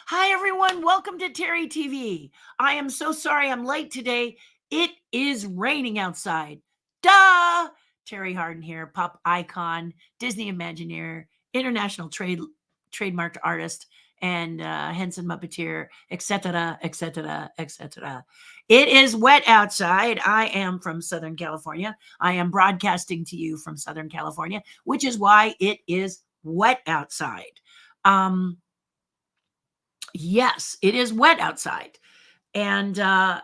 Hi, everyone. Welcome to Terry TV. I am so sorry I'm late today. It is raining outside. Duh! Terry Harden here, pop icon, Disney Imagineer, international trademarked artist, and Henson Muppeteer, etc., etc., etc. It is wet outside. I am from Southern California. I am broadcasting to you from Southern California, which is why it is wet outside. Um, Yes, it is wet outside. And I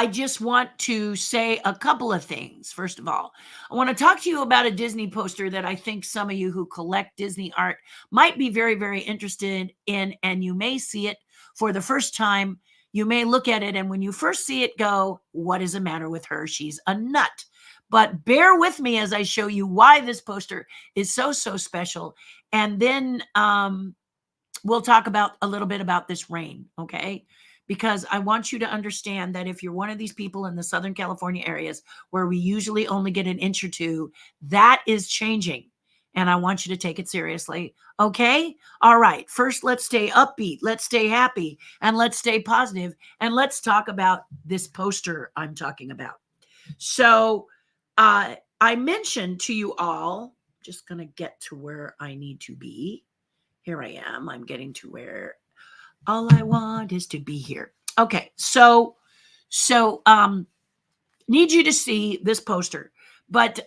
just want to say a couple of things. First of all, I want to talk to you about a Disney poster that I think some of you who collect Disney art might be very, very interested in. And you may see it for the first time. You may look at it, and when you first see it, go, what is the matter with her? She's a nut. But bear with me as I show you why this poster is so, so special. And then we'll talk about a little bit about this rain, okay? Because I want you to understand that if you're one of these people in the Southern California areas where we usually only get an inch or two, that is changing. And I want you to take it seriously. Okay? All right. First, let's stay upbeat. Let's stay happy. And let's stay positive. And let's talk about this poster I'm talking about. So, I mentioned to you all, just going to get to where I need to be. Here I am. I'm getting to where all I want is to be here. Okay, so need you to see this poster, but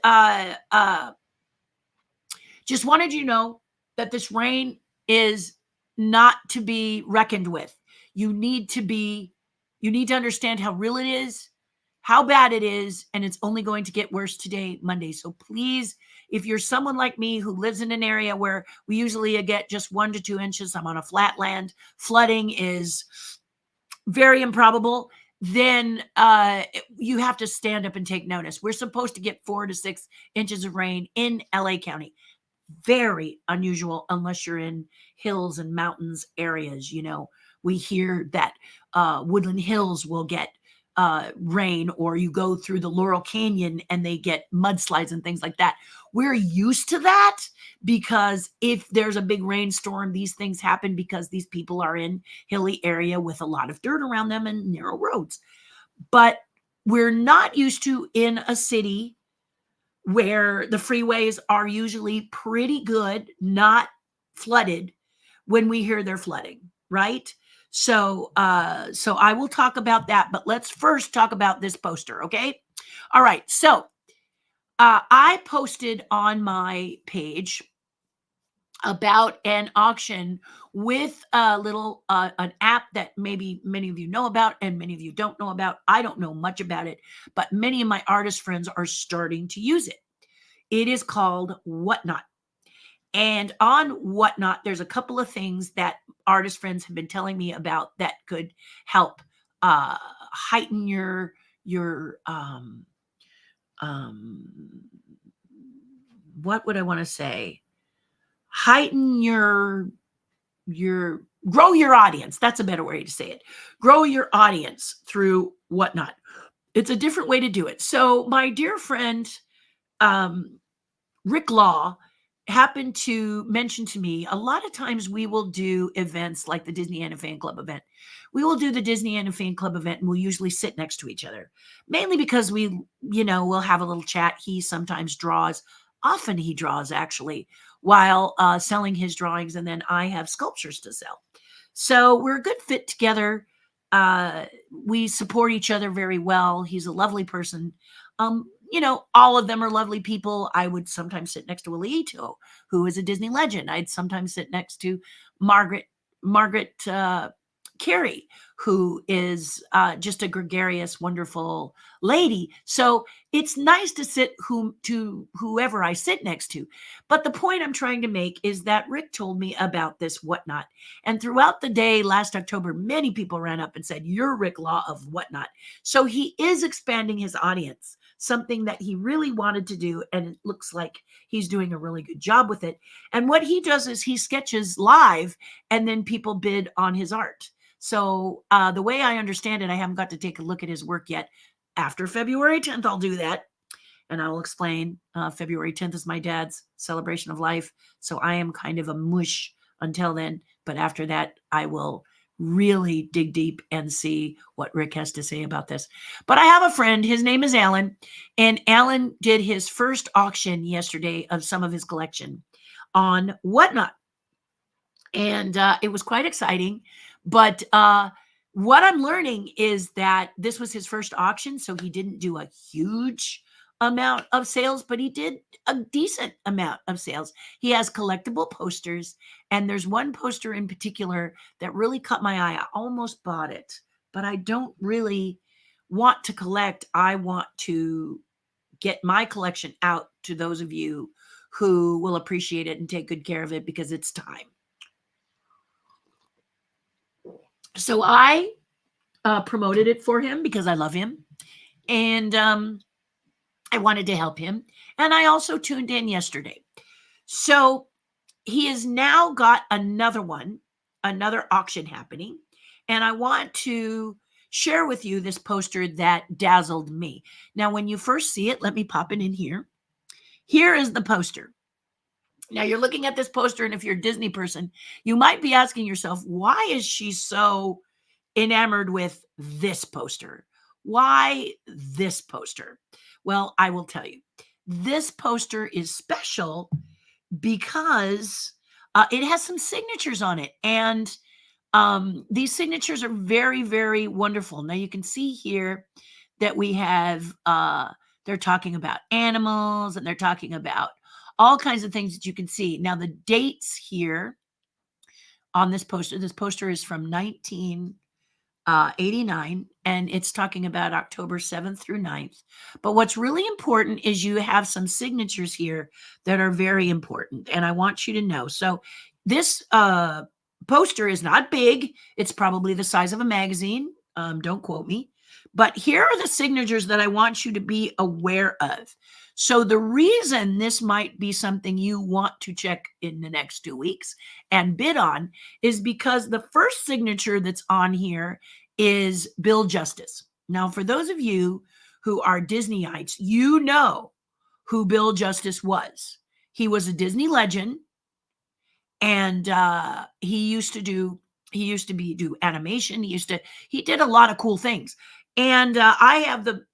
just wanted you to know that this rain is not to be reckoned with. You need to understand how real it is, how bad it is, and it's only going to get worse today, Monday. So please, if you're someone like me who lives in an area where we usually get just 1 to 2 inches, I'm on a flat land, flooding is very improbable, then you have to stand up and take notice. We're supposed to get 4 to 6 inches of rain in LA County. Very unusual unless you're in hills and mountains areas. We hear that Woodland Hills will get rain, or you go through the Laurel Canyon and they get mudslides and things like that. We're used to that because if there's a big rainstorm, these things happen because these people are in hilly area with a lot of dirt around them and narrow roads. But we're not used to in a city where the freeways are usually pretty good, not flooded, when we hear they're flooding, right? So I will talk about that, but let's first talk about this poster, okay? All right. So I posted on my page about an auction with a little an app that maybe many of you know about and many of you don't know about. I don't know much about it, but many of my artist friends are starting to use it. It is called Whatnot. And on Whatnot, there's a couple of things that artist friends have been telling me about that could help heighten your um what would I want to say? Heighten your grow your audience. That's a better way to say it. Grow your audience through Whatnot. It's a different way to do it. So my dear friend Rick Law happened to mention to me, a lot of times we will do events like the Disney Anna Fan Club event. We will do the Disney Anna Fan Club event and we'll usually sit next to each other, mainly because we'll have a little chat. He sometimes draws. Often he draws actually while selling his drawings, and then I have sculptures to sell. So we're a good fit together. We support each other very well. He's a lovely person. All of them are lovely people. I would sometimes sit next to Alito, who is a Disney legend. I'd sometimes sit next to Margaret Carey, who is just a gregarious, wonderful lady. So it's nice to sit to whoever I sit next to. But the point I'm trying to make is that Rick told me about this Whatnot. And throughout the day last October, many people ran up and said, "You're Rick Law of Whatnot." So he is expanding his audience, something that he really wanted to do. And it looks like he's doing a really good job with it. And what he does is he sketches live and then people bid on his art. So the way I understand it, I haven't got to take a look at his work yet. After February 10th, I'll do that. And I will explain. February 10th is my dad's celebration of life. So I am kind of a mush until then. But after that, I will really dig deep and see what Rick has to say about this. But I have a friend, his name is Alan, and Alan did his first auction yesterday of some of his collection on Whatnot. And it was quite exciting. But what I'm learning is that this was his first auction, so he didn't do a huge amount of sales, but he did a decent amount of sales. He has collectible posters, and there's one poster in particular that really caught my eye. I almost bought it, but I don't really want to collect. I want to get my collection out to those of you who will appreciate it and take good care of it because it's time. So I promoted it for him because I love him, and I wanted to help him. And I also tuned in yesterday. So he has now got another auction happening. And I want to share with you this poster that dazzled me. Now, when you first see it, let me pop it in here. Here is the poster. Now, you're looking at this poster, and if you're a Disney person, you might be asking yourself, why is she so enamored with this poster? Why this poster? Well, I will tell you. This poster is special because it has some signatures on it. And these signatures are very, very wonderful. Now, you can see here that we have, they're talking about animals, and they're talking about all kinds of things that you can see. Now, the dates here on this poster is from 1989, and it's talking about October 7th through 9th. But what's really important is you have some signatures here that are very important, and I want you to know. So this poster is not big. It's probably the size of a magazine. Don't quote me. But here are the signatures that I want you to be aware of. So the reason this might be something you want to check in the next 2 weeks and bid on is because the first signature that's on here is Bill Justice. Now, for those of you who are Disneyites, you know who Bill Justice was. He was a Disney legend, and he used to do animation. He did a lot of cool things. And I have the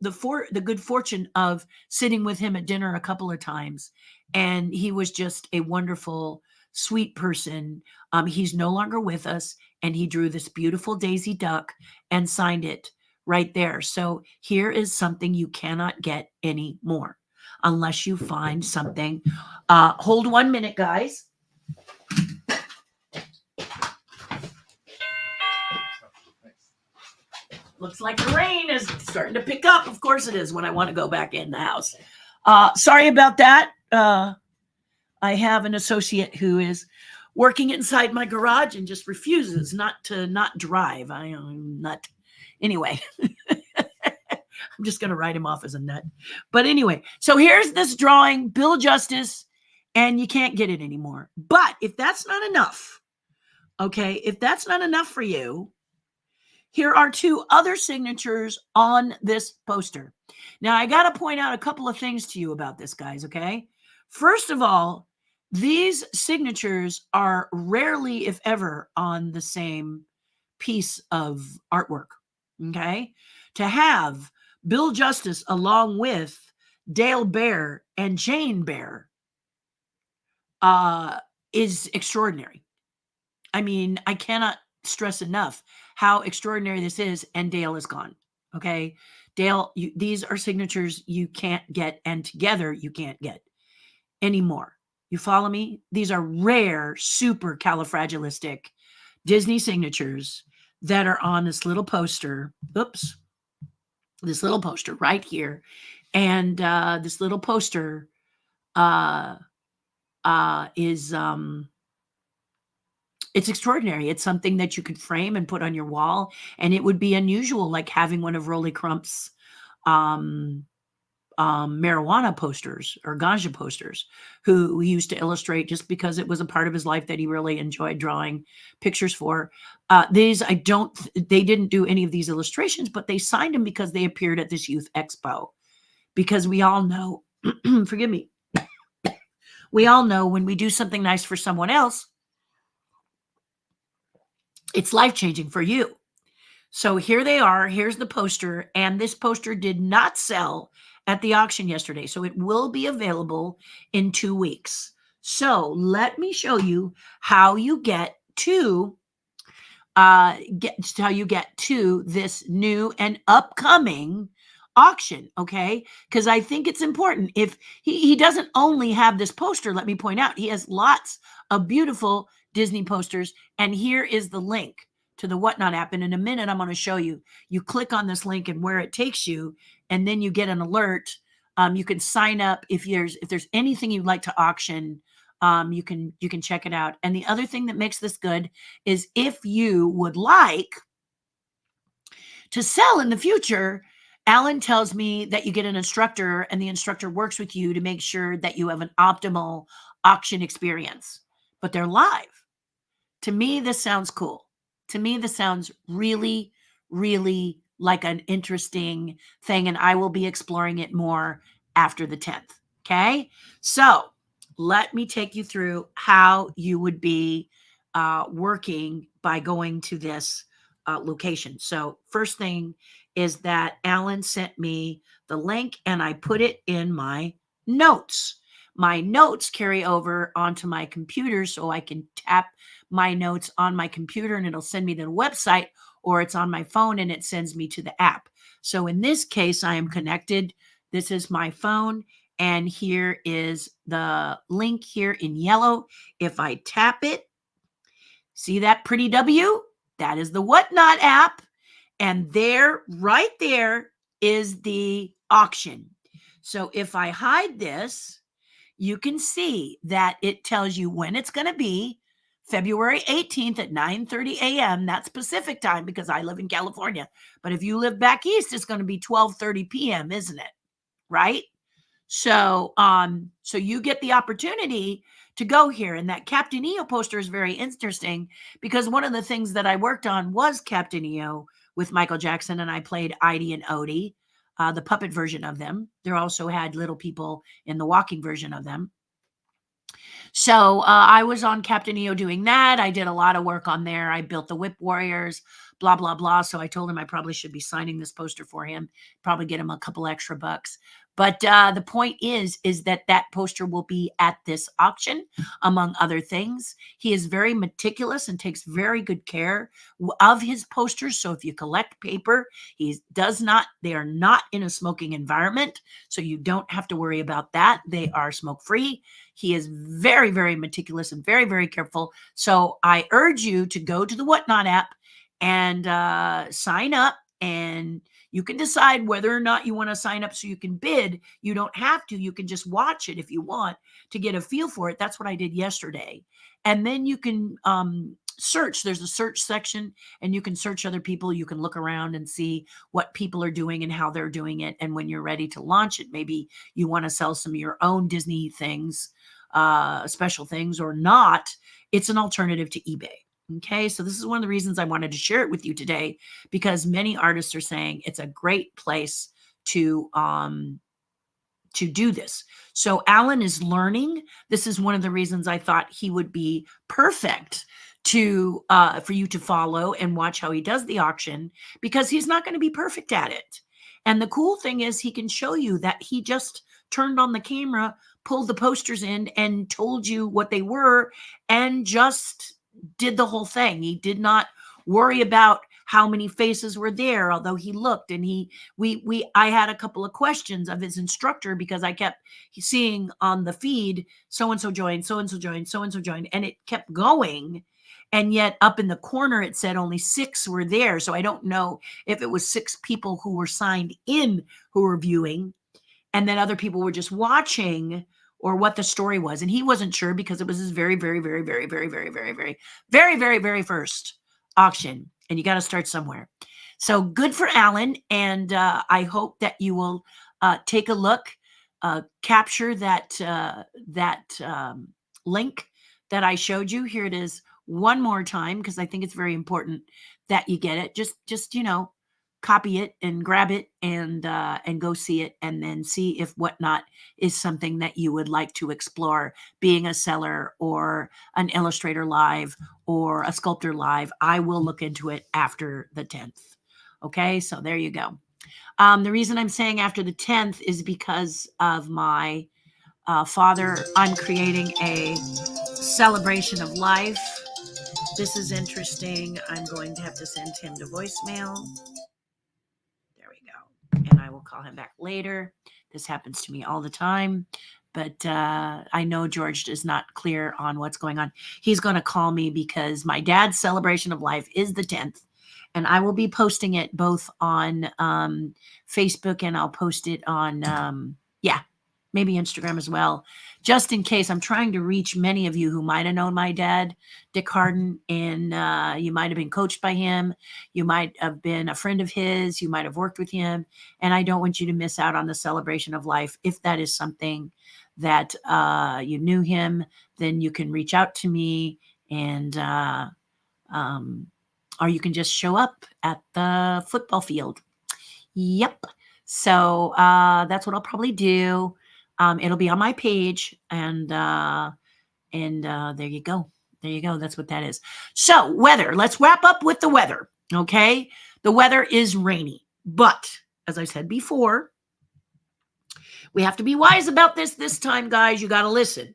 good fortune of sitting with him at dinner a couple of times, and he was just a wonderful, sweet person. He's no longer with us, and he drew this beautiful Daisy Duck and signed it right there. So here is something you cannot get anymore unless you find something. Hold 1 minute, guys. Looks like the rain is starting to pick up. Of course it is when I want to go back in the house. Sorry about that. I have an associate who is working inside my garage and just refuses not to drive. I'm not. Anyway, I'm just going to write him off as a nut. But anyway, so here's this drawing, Bill Justice, and you can't get it anymore. But if that's not enough, okay, if that's not enough for you, here are two other signatures on this poster. Now, I got to point out a couple of things to you about this, guys, okay? First of all, these signatures are rarely, if ever, on the same piece of artwork, okay? To have Bill Justice along with Dale Bear and Jane Bear is extraordinary. I mean, I cannot stress enough how extraordinary this is, and Dale is gone. Okay, Dale, these are signatures you can't get, and together you can't get anymore. You follow me? These are rare, super califragilistic Disney signatures that are on this little poster. Oops, this little poster right here, and this little poster is it's extraordinary. It's something that you could frame and put on your wall, and it would be unusual, like having one of Rolly Crump's marijuana posters or ganja posters, who he used to illustrate just because it was a part of his life that he really enjoyed drawing pictures for. They didn't do any of these illustrations, but they signed them because they appeared at this youth expo. Because we all know, forgive me, we all know when we do something nice for someone else, It's life-changing for you. So here they are. Here's the poster. And this poster did not sell at the auction yesterday. So it will be available in 2 weeks. So let me show you how you get to this new and upcoming auction. Okay, because I think it's important. If he doesn't only have this poster, let me point out he has lots of beautiful Disney posters, and here is the link to the Whatnot app. And in a minute I'm going to show you. You click on this link and where it takes you, and then you get an alert. You can sign up if there's anything you'd like to auction. You can check it out. And the other thing that makes this good is if you would like to sell in the future, Alan tells me that you get an instructor, and the instructor works with you to make sure that you have an optimal auction experience. But they're live. To me, this sounds cool. To me, this sounds really, really like an interesting thing, and I will be exploring it more after the 10th. Okay? So let me take you through how you would be working by going to this location. So first thing is that Alan sent me the link, and I put it in my notes. My notes carry over onto my computer, so I can tap my notes on my computer and it'll send me to the website, or it's on my phone and it sends me to the app. So in this case, I am connected. This is my phone, and here is the link here in yellow. If I tap it, see that pretty W? That is the Whatnot app. And there, right there, is the auction. So if I hide this, you can see that it tells you when it's going to be, February 18th at 9:30 a.m. That's Pacific time because I live in California. But if you live back east, it's going to be 12:30 p.m., isn't it? Right? So you get the opportunity to go here. And that Captain EO poster is very interesting because one of the things that I worked on was Captain EO with Michael Jackson, and I played Idie and Odie, the puppet version of them. They also had little people in the walking version of them. So I was on Captain EO doing that. I did a lot of work on there. I built the Whip Warriors, blah, blah, blah. So I told him I probably should be signing this poster for him, probably get him a couple extra bucks. But the point is that poster will be at this auction, among other things. He is very meticulous and takes very good care of his posters. So if you collect paper, they are not in a smoking environment. So you don't have to worry about that. They are smoke free. He is very, very meticulous and very, very careful. So I urge you to go to the Whatnot app and sign up, and you can decide whether or not you want to sign up so you can bid. You don't have to. You can just watch it if you want to get a feel for it. That's what I did yesterday. And then you can search. There's a search section, and you can search other people. You can look around and see what people are doing and how they're doing it. And when you're ready to launch it, maybe you want to sell some of your own Disney things, special things, or not. It's an alternative to eBay. Okay, so this is one of the reasons I wanted to share it with you today, because many artists are saying it's a great place to do this. So Alan is learning. This is one of the reasons I thought he would be perfect for you to follow and watch how he does the auction, because he's not going to be perfect at it. And the cool thing is he can show you that he just turned on the camera, pulled the posters in, and told you what they were, and just did the whole thing. He did not worry about how many faces were there, although he looked, and I had a couple of questions of his instructor because I kept seeing on the feed, so-and-so joined, so-and-so joined, so-and-so joined, and it kept going. And yet up in the corner, it said only 6 were there. So I don't know if it was 6 people who were signed in who were viewing, and then other people were just watching, or what the story was. And he wasn't sure because it was his very, very, very, very, very, very, very, very, very, very, very first auction. And you got to start somewhere. So good for Alan. And I hope that you will take a look, capture that link that I showed you. Here it is one more time, because I think it's very important that you get it. Just copy it and grab it and go see it, and then see if Whatnot is something that you would like to explore, being a seller or an illustrator live or a sculptor live. I will look into it after the 10th. Okay, so there you go. The reason I'm saying after the 10th is because of my father. I'm creating a celebration of life. This is interesting. I'm going to have to send him to voicemail. There we go. And I will call him back later. This happens to me all the time. But I know George is not clear on what's going on. He's going to call me because my dad's celebration of life is the 10th. And I will be posting it both on Facebook, and I'll post it on, maybe Instagram as well, just in case. I'm trying to reach many of you who might have known my dad, Dick Hardin, and you might have been coached by him. You might have been a friend of his. You might have worked with him. And I don't want you to miss out on the celebration of life. If that is something that you knew him, then you can reach out to me, and or you can just show up at the football field. Yep. So that's what I'll probably do. It'll be on my page, and there you go. There you go. That's what that is. So weather. Let's wrap up with the weather. Okay. The weather is rainy, but as I said before, we have to be wise about this time, guys. You got to listen.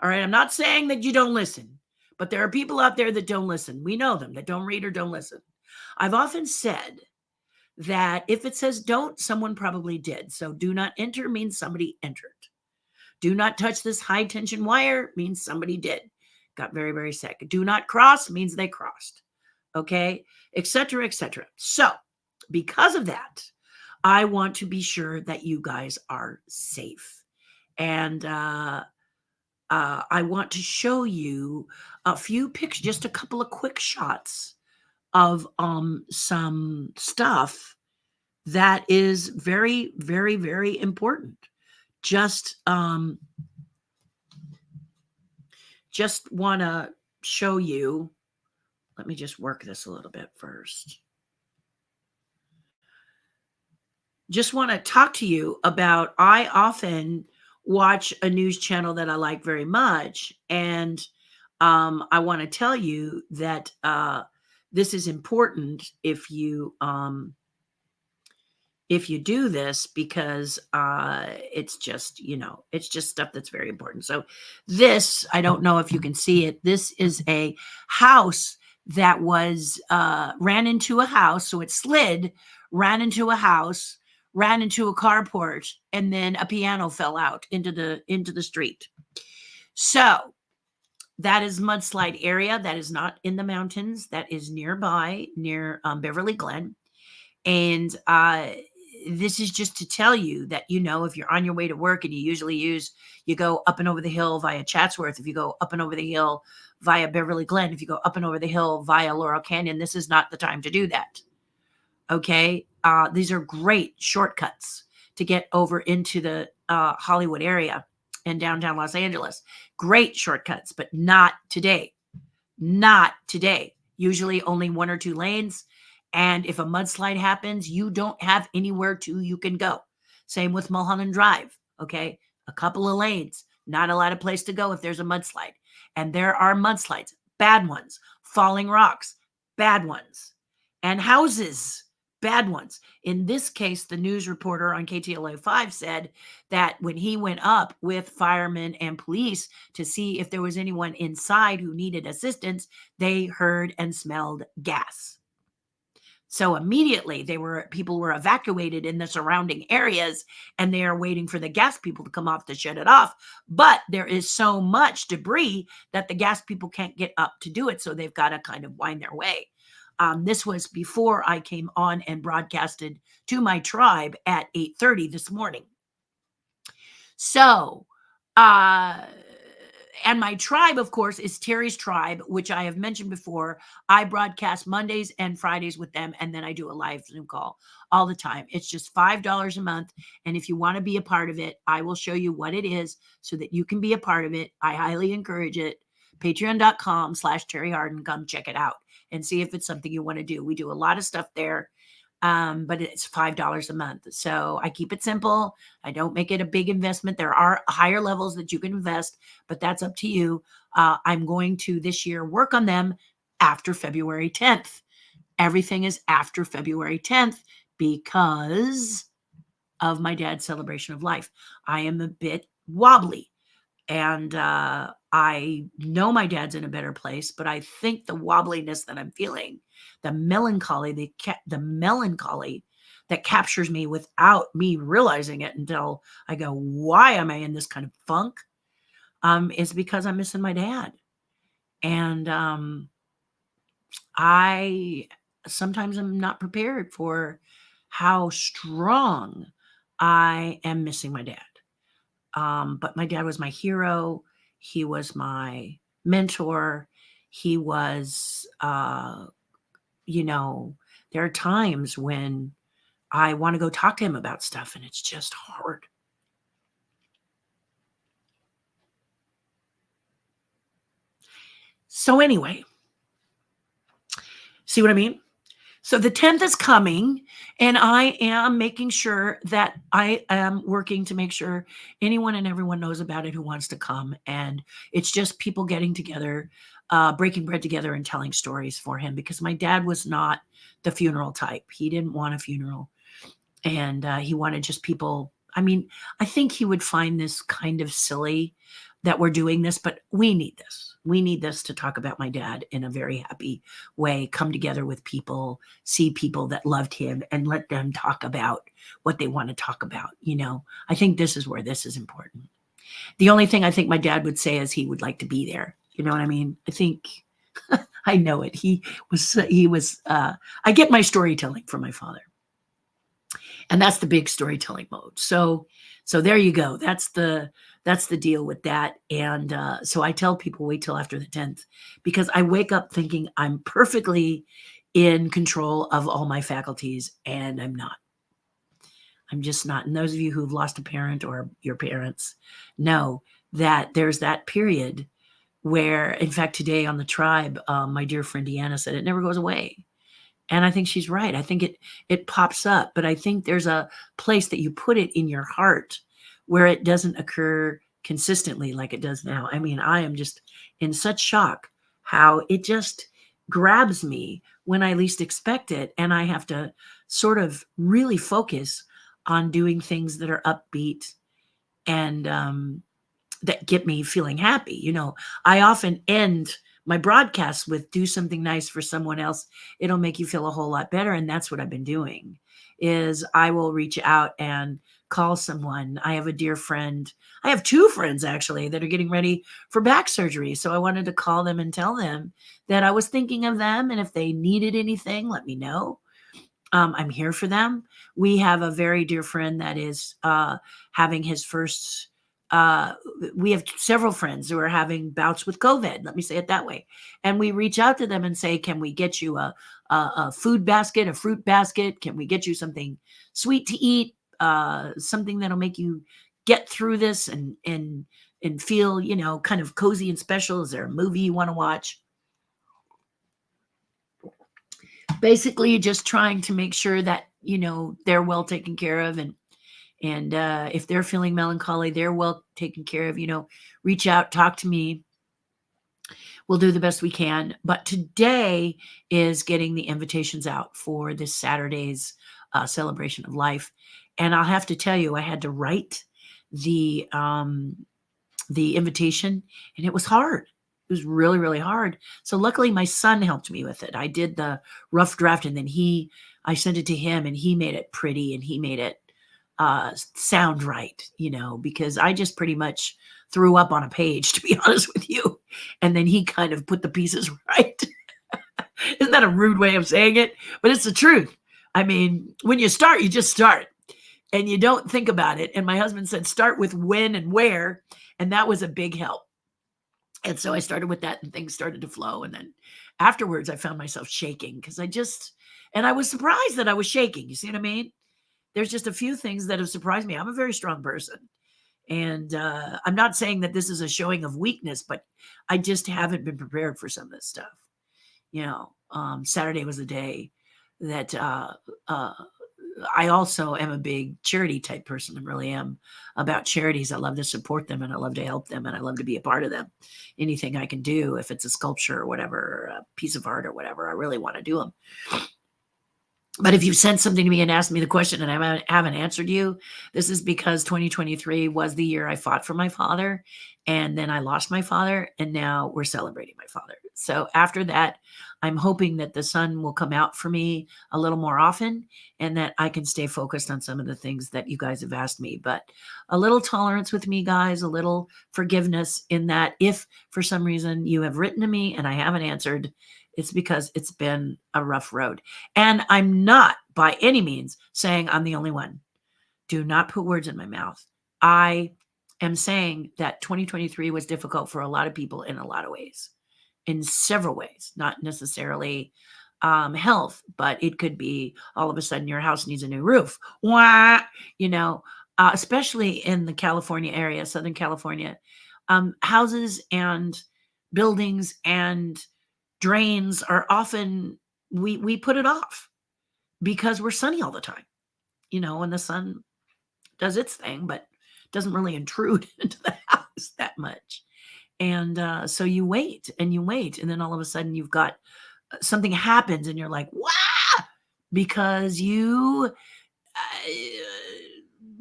All right. I'm not saying that you don't listen, but there are people out there that don't listen. We know them, that don't read or don't listen. I've often said that if it says don't, someone probably did. So do not enter means somebody entered. Do not touch this high tension wire means somebody did. Got very, very sick. Do not cross means they crossed. Okay, etc., etc. So because of that, I want to be sure that you guys are safe. And I want to show you a few pictures, just a couple of quick shots of some stuff that is very, very, very important. Just want to show you. Let me just work this a little bit first. Just want to talk to you about, I often watch a news channel that I like very much, and I want to tell you that this is important if you do this, because it's just, it's just stuff that's very important. So this, I don't know if you can see it. This is a house that was ran into a house. So it slid, ran into a house, ran into a carport, and then a piano fell out into the street. So that is mudslide area. That is not in the mountains. That is nearby, near Beverly Glen. And this is just to tell you that, if you're on your way to work and you go up and over the hill via Chatsworth, if you go up and over the hill via Beverly Glen, if you go up and over the hill via Laurel Canyon, this is not the time to do that. Okay. These are great shortcuts to get over into the Hollywood area and downtown Los Angeles. Great shortcuts, but not today. Not today. Usually only 1 or 2 lanes. And if a mudslide happens, you don't have anywhere you can go. Same with Mulholland Drive. Okay. A couple of lanes, not a lot of place to go if there's a mudslide. And there are mudslides, bad ones, falling rocks, bad ones, and houses, bad ones. In this case, the news reporter on KTLA 5 said that when he went up with firemen and police to see if there was anyone inside who needed assistance, they heard and smelled gas. So immediately people were evacuated in the surrounding areas, and they are waiting for the gas people to come off to shut it off. But there is so much debris that the gas people can't get up to do it. So they've got to kind of wind their way. This was before I came on and broadcasted to my tribe at 8:30 this morning. So, and my tribe, of course, is Terry's tribe, which I have mentioned before. I broadcast Mondays and Fridays with them, and then I do a live Zoom call all the time. It's just $5 a month. And if you want to be a part of it, I will show you what it is so that you can be a part of it. I highly encourage it. Patreon.com/Terri Hardin. Come check it out and see if it's something you want to do. We do a lot of stuff there. but it's $5 a month. So I keep it simple. I don't make it a big investment. There are higher levels that you can invest, but that's up to you. I'm going to this year work on them after February 10th. Everything is after February 10th because of my dad's celebration of life. I am a bit wobbly, and I know my dad's in a better place, but I think the wobbliness that I'm feeling, the melancholy, the melancholy that captures me without me realizing it until I go, why am I in this kind of funk? Is because I'm missing my dad. And I sometimes am not prepared for how strong I am missing my dad. But my dad was my hero. He was my mentor. He was, there are times when I want to go talk to him about stuff and it's just hard. So anyway, see what I mean? So the 10th is coming, and I am making sure that I am working to make sure anyone and everyone knows about it who wants to come. And it's just people getting together, breaking bread together and telling stories for him, because my dad was not the funeral type. He didn't want a funeral, and he wanted just people. I mean, I think he would find this kind of silly that we're doing this, but we need this. We need this to talk about my dad in a very happy way, come together with people, see people that loved him, and let them talk about what they want to talk about. I think this is where this is important. The only thing I think my dad would say is he would like to be there. You know what I mean? I think I know it. I get my storytelling from my father. And that's the big storytelling mode. So there you go. That's the deal with that. And so I tell people, wait till after the 10th, because I wake up thinking I'm perfectly in control of all my faculties, and I'm not. I'm just not. And those of you who've lost a parent or your parents know that there's that period where, in fact, today on the tribe, my dear friend Deanna said it never goes away. And I think she's right. I think it pops up, but I think there's a place that you put it in your heart where it doesn't occur consistently like it does now. I mean, I am just in such shock how it just grabs me when I least expect it. And I have to sort of really focus on doing things that are upbeat and that get me feeling happy. I often end my broadcasts with do something nice for someone else. It'll make you feel a whole lot better. And that's what I've been doing is I will reach out and call someone. I have a dear friend. I have two friends actually that are getting ready for back surgery. So I wanted to call them and tell them that I was thinking of them. And if they needed anything, let me know. I'm here for them. We have a very dear friend that is having his first we have several friends who are having bouts with COVID. Let me say it that way. And we reach out to them and say, can we get you a food basket, a fruit basket? Can we get you something sweet to eat? Something that'll make you get through this and feel, kind of cozy and special. Is there a movie you want to watch? Basically, just trying to make sure that, they're well taken care of, and if they're feeling melancholy, they're well taken care of. Reach out, talk to me. We'll do the best we can. But today is getting the invitations out for this Saturday's celebration of life. And I'll have to tell you, I had to write the invitation, and it was hard. It was really, really hard. So luckily my son helped me with it. I did the rough draft, and then I sent it to him, and he made it pretty, and he made it sound right, because I just pretty much threw up on a page, to be honest with you. And then he kind of put the pieces right. Isn't that a rude way of saying it? But it's the truth. I mean, when you start, you just start and you don't think about it. And my husband said, start with when and where. And that was a big help. And so I started with that, and things started to flow. And then afterwards, I found myself shaking because I was surprised that I was shaking. You see what I mean? There's just a few things that have surprised me. I'm a very strong person. And I'm not saying that this is a showing of weakness, but I just haven't been prepared for some of this stuff. Saturday was the day that I also am a big charity type person. I really am about charities. I love to support them and I love to help them and I love to be a part of them. Anything I can do, if it's a sculpture or whatever, or a piece of art or whatever, I really want to do them. But if you've sent something to me and asked me the question and I haven't answered you, this is because 2023 was the year I fought for my father. And then I lost my father. And now we're celebrating my father. So after that, I'm hoping that the sun will come out for me a little more often and that I can stay focused on some of the things that you guys have asked me. But a little tolerance with me, guys, a little forgiveness in that if for some reason you have written to me and I haven't answered, it's because it's been a rough road. And I'm not by any means saying I'm the only one. Do not put words in my mouth. I am saying that 2023 was difficult for a lot of people in a lot of ways, in several ways, not necessarily health, but it could be all of a sudden your house needs a new roof. Wah, especially in the California area, Southern California, houses and buildings and drains are often, we put it off because we're sunny all the time, and the sun does its thing, but doesn't really intrude into the house that much. And so you wait and you wait, and then all of a sudden you've got something happens, and you're like, "Wow!" Because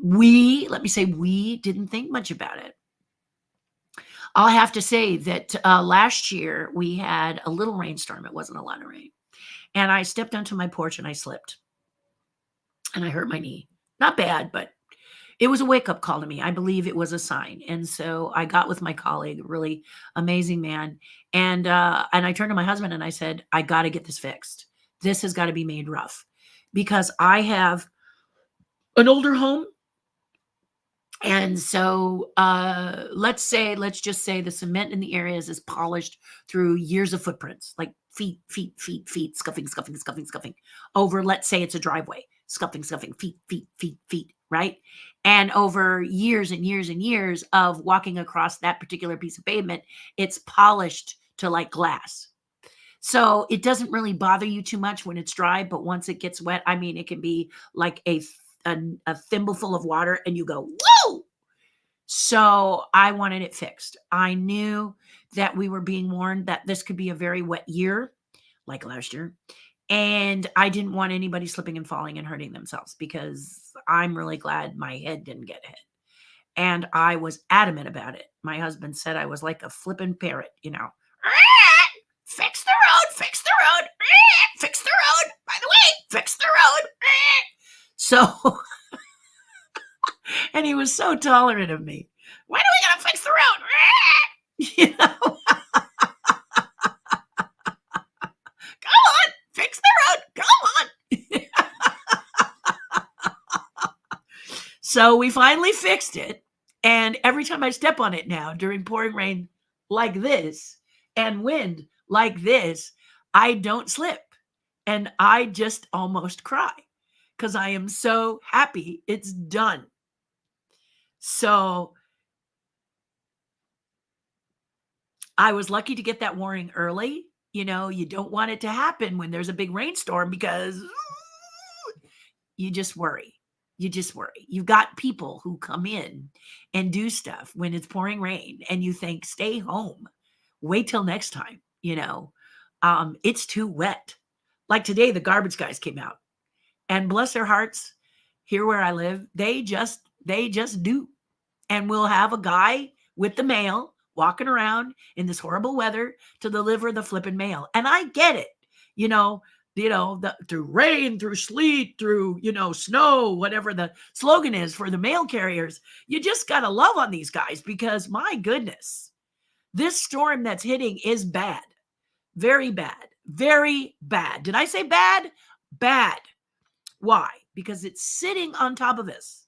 let me say, we didn't think much about it. I'll have to say that last year we had a little rainstorm. It wasn't a lot of rain, and I stepped onto my porch and I slipped, and I hurt my knee. Not bad, but it was a wake-up call to me. I believe it was a sign. And so I got with my colleague, really amazing man, and I turned to my husband and I said, I got to get this fixed. This has got to be made rough because I have an older home. And so let's just say the cement in the areas is polished through years of footprints, like feet, scuffing, over, let's say it's a driveway, scuffing, feet, right? And over years and years and years of walking across that particular piece of pavement, it's polished to like glass. So it doesn't really bother you too much when it's dry, but once it gets wet, I mean, it can be like a thimbleful of water and you go, whoa! So I wanted it fixed. I knew that we were being warned that this could be a very wet year, like last year. And I didn't want anybody slipping and falling and hurting themselves because I'm really glad my head didn't get hit. And I was adamant about it. My husband said I was like a flippin' parrot, Fix the road, fix the road, fix the road. By the way, fix the road. So, and he was so tolerant of me. When are we going to fix the road? Come on, fix the road. Come on. So we finally fixed it. And every time I step on it now during pouring rain like this and wind like this, I don't slip. And I just almost cry because I am so happy it's done. So I was lucky to get that warning early. You don't want it to happen when there's a big rainstorm because you just worry. You've got people who come in and do stuff when it's pouring rain and you think, stay home, wait till next time. It's too wet. Like today, the garbage guys came out and bless their hearts, here where I live, they just do. And we'll have a guy with the mail walking around in this horrible weather to deliver the flipping mail. And I get it, through rain, through sleet, through, snow, whatever the slogan is for the mail carriers. You just got to love on these guys because my goodness, this storm that's hitting is bad. Very bad. Very bad. Did I say bad? Bad. Why? Because it's sitting on top of us.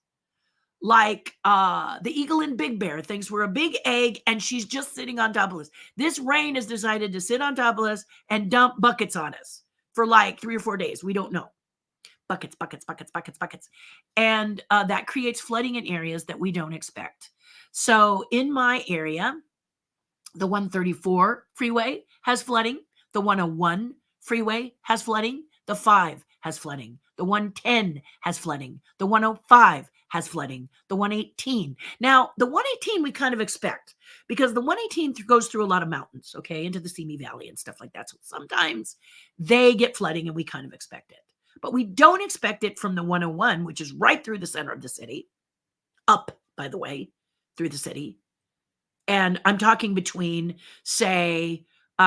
Like the eagle in Big Bear thinks we're a big egg and she's just sitting on top of us. This rain has decided to sit on top of us and dump buckets on us for like 3 or 4 days. We don't know. Buckets. And that creates flooding in areas that we don't expect. So in my area, the 134 freeway has flooding. The 101 freeway has flooding. The 5 has flooding. The 110 has flooding. The 105 has flooding. The 118. Now, the 118 we kind of expect because the 118 goes through a lot of mountains, okay, into the Simi Valley and stuff like that. So sometimes they get flooding and we kind of expect it. But we don't expect it from the 101, which is right through the center of the city, up, by the way, through the city. And I'm talking between, say, the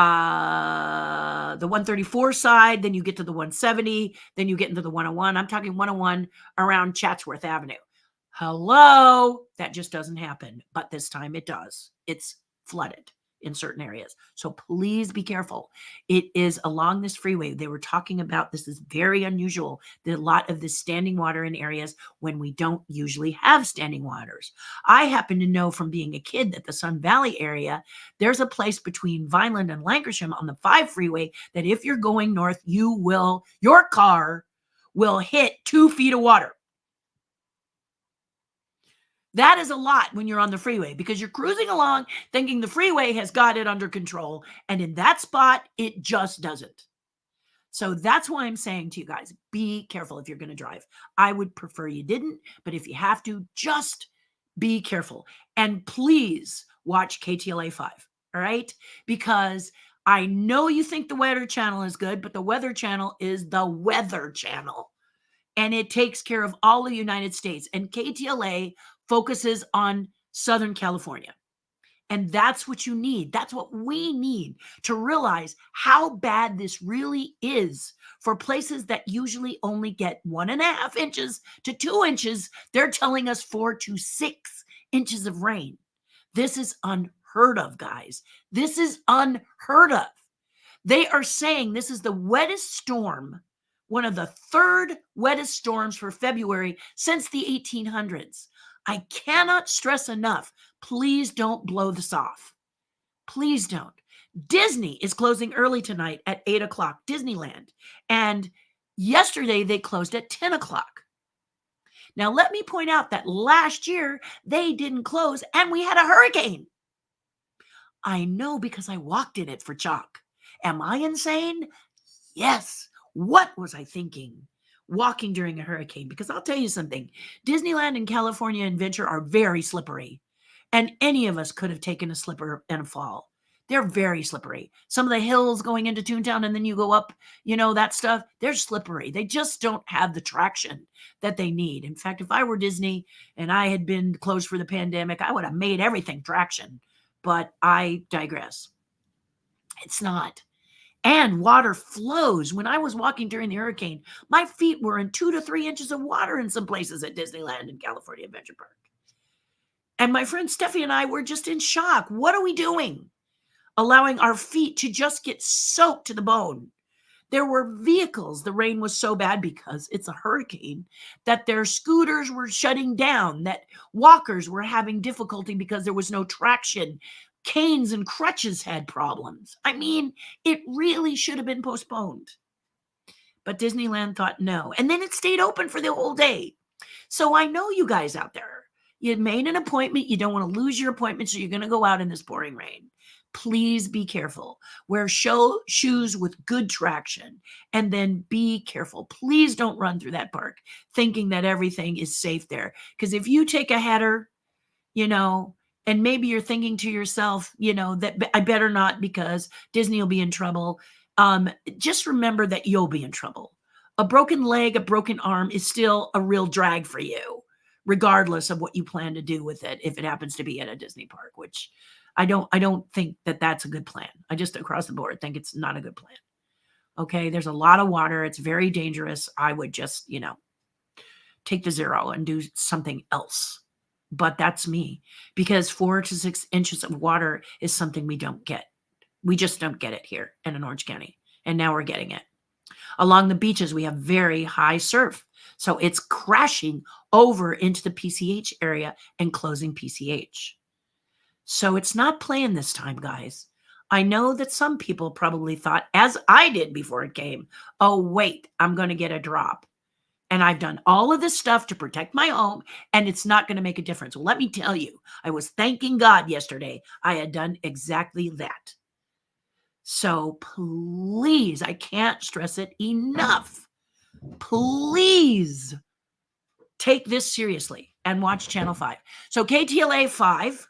134 side, then you get to the 170, then you get into the 101. I'm talking 101 around Chatsworth Avenue. Hello, that just doesn't happen. But this time it does. It's flooded in certain areas. So please be careful. It is along this freeway. They were talking about this is very unusual. There's a lot of this standing water in areas when we don't usually have standing waters. I happen to know from being a kid that the Sun Valley area, there's a place between Vineland and Lancashire on the 5 freeway that if you're going north, your car will hit 2 feet of water. That is a lot when you're on the freeway because you're cruising along thinking the freeway has got it under control. And in that spot, it just doesn't. So that's why I'm saying to you guys, be careful if you're going to drive. I would prefer you didn't, but if you have to, just be careful. And please watch KTLA 5, all right? Because I know you think the Weather Channel is good, but the Weather Channel is the Weather Channel. And it takes care of all the United States. And KTLA focuses on Southern California. And that's what you need. That's what we need to realize how bad this really is for places that usually only get 1.5 inches to 2 inches. They're telling us 4 to 6 inches of rain. This is unheard of, guys. This is unheard of. They are saying this is the wettest storm, one of the 3rd wettest storms for February since the 1800s. I cannot stress enough, please don't blow this off. Please don't. Disney is closing early tonight at 8 o'clock, Disneyland. And yesterday they closed at 10 o'clock. Now, let me point out that last year they didn't close and we had a hurricane. I know because I walked in it for chalk. Am I insane? Yes. What was I thinking? Walking during a hurricane, because I'll tell you something, Disneyland and California Adventure are very slippery, and any of us could have taken a slipper and a fall. They're very slippery. Some of the hills going into Toontown and then you go up, that stuff, they're slippery. They just don't have the traction that they need. In fact, if I were Disney and I had been closed for the pandemic, I would have made everything traction, but I digress. It's not. And water flows. When I was walking during the hurricane, my feet were in 2 to 3 inches of water in some places at Disneyland and California Adventure Park. And my friend Steffi and I were just in shock. What are we doing? Allowing our feet to just get soaked to the bone. There were vehicles, the rain was so bad because it's a hurricane, that their scooters were shutting down, that walkers were having difficulty because there was no traction. Canes and crutches had problems. I mean, it really should have been postponed. But Disneyland thought no. And then it stayed open for the whole day. So I know you guys out there, you made an appointment. You don't want to lose your appointment, so you're going to go out in this pouring rain. Please be careful. Wear shoes with good traction, and then be careful. Please don't run through that park thinking that everything is safe there. Because if you take a header, and maybe you're thinking to yourself, that I better not because Disney will be in trouble. Just remember that you'll be in trouble. A broken leg, a broken arm is still a real drag for you, regardless of what you plan to do with it. If it happens to be at a Disney park, which I don't think that that's a good plan. I just across the board think it's not a good plan. Okay. There's a lot of water. It's very dangerous. I would just, take the 0 and do something else. But that's me, because 4 to 6 inches of water is something we don't get. We just don't get it here in Orange County. And now we're getting it. Along the beaches, we have very high surf. So it's crashing over into the PCH area and closing PCH. So it's not playing this time, guys. I know that some people probably thought, as I did before it came, oh, wait, I'm going to get a drop. And I've done all of this stuff to protect my home, and it's not going to make a difference. Well, let me tell you, I was thanking God yesterday I had done exactly that. So please, I can't stress it enough. please take this seriously and watch Channel 5. So KTLA 5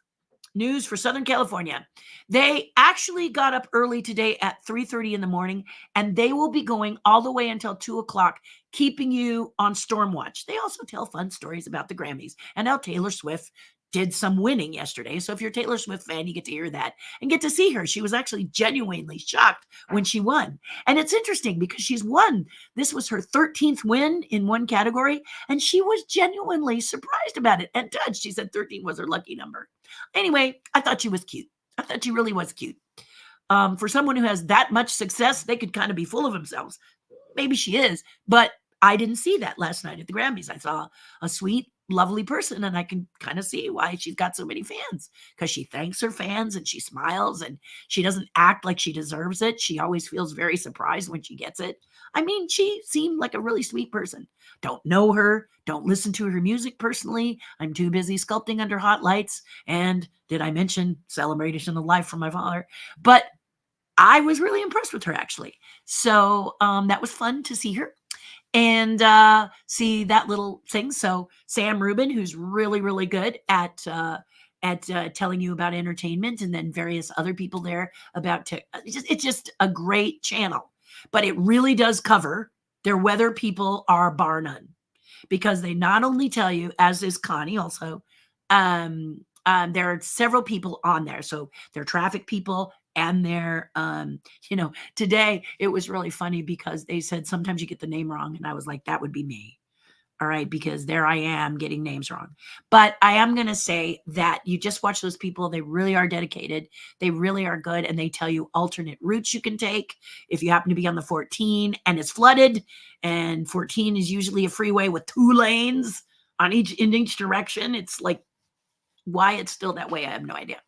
News for Southern California. They actually got up early today at 3:30 in the morning, and they will be going all the way until 2 o'clock, keeping you on storm watch. They also tell fun stories about the Grammys and how Taylor Swift did some winning yesterday. So if you're a Taylor Swift fan, you get to hear that and get to see her. She was actually genuinely shocked when she won. And it's interesting because she's won. This was her 13th win in one category, and she was genuinely surprised about it and touched. She said 13 was her lucky number. Anyway, I thought she was cute. I thought she really was cute. For someone who has that much success, they could kind of be full of themselves. Maybe she is, but I didn't see that last night at the Grammys. I saw a sweet, lovely person, and I can kind of see why she's got so many fans, because she thanks her fans and she smiles and she doesn't act like she deserves it. She always feels very surprised when she gets it. I mean, she seemed like a really sweet person. Don't know her, don't listen to her music personally. I'm too busy sculpting under hot lights. And did I mention celebration of life for my father? But I was really impressed with her, actually. So that was fun to see her and see that little thing. So Sam Rubin, who's really, really good at telling you about entertainment, and then various other people there about it's just a great channel. But it really does cover their weather. People are bar none, because they not only tell you, as is Connie also, there are several people on there. So they're traffic people, and they're, today it was really funny because they said sometimes you get the name wrong. And I was like, that would be me. All right, because there I am getting names wrong. But I am going to say that you just watch those people. They really are dedicated. They really are good. And they tell you alternate routes you can take if you happen to be on the 14 and it's flooded. And 14 is usually a freeway with 2 lanes in each direction. It's like, why it's still that way, I have no idea.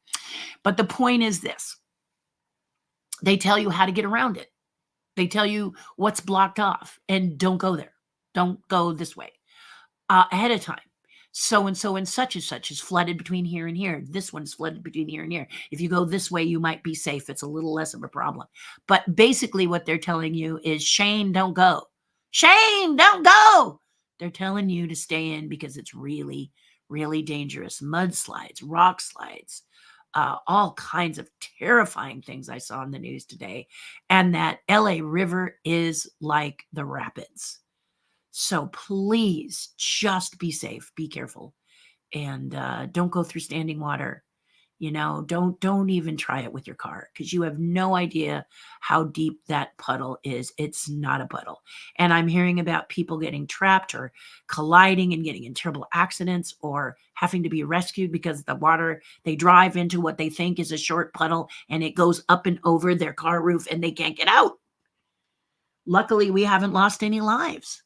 But the point is this. They tell you how to get around it. They tell you what's blocked off and don't go there. Don't go this way ahead of time. So and so and such is flooded between here and here. This one's flooded between here and here. If you go this way, you might be safe. It's a little less of a problem. But basically what they're telling you is, Shane, don't go. Shane, don't go. They're telling you to stay in because it's really, really dangerous. Mudslides, rock slides, all kinds of terrifying things I saw in the news today. And that LA River is like the rapids. So please just be safe, be careful, and don't go through standing water. Don't even try it with your car, because you have no idea how deep that puddle is. It's not a puddle. And I'm hearing about people getting trapped or colliding and getting in terrible accidents or having to be rescued because the water, they drive into what they think is a short puddle and it goes up and over their car roof and they can't get out. Luckily, we haven't lost any lives.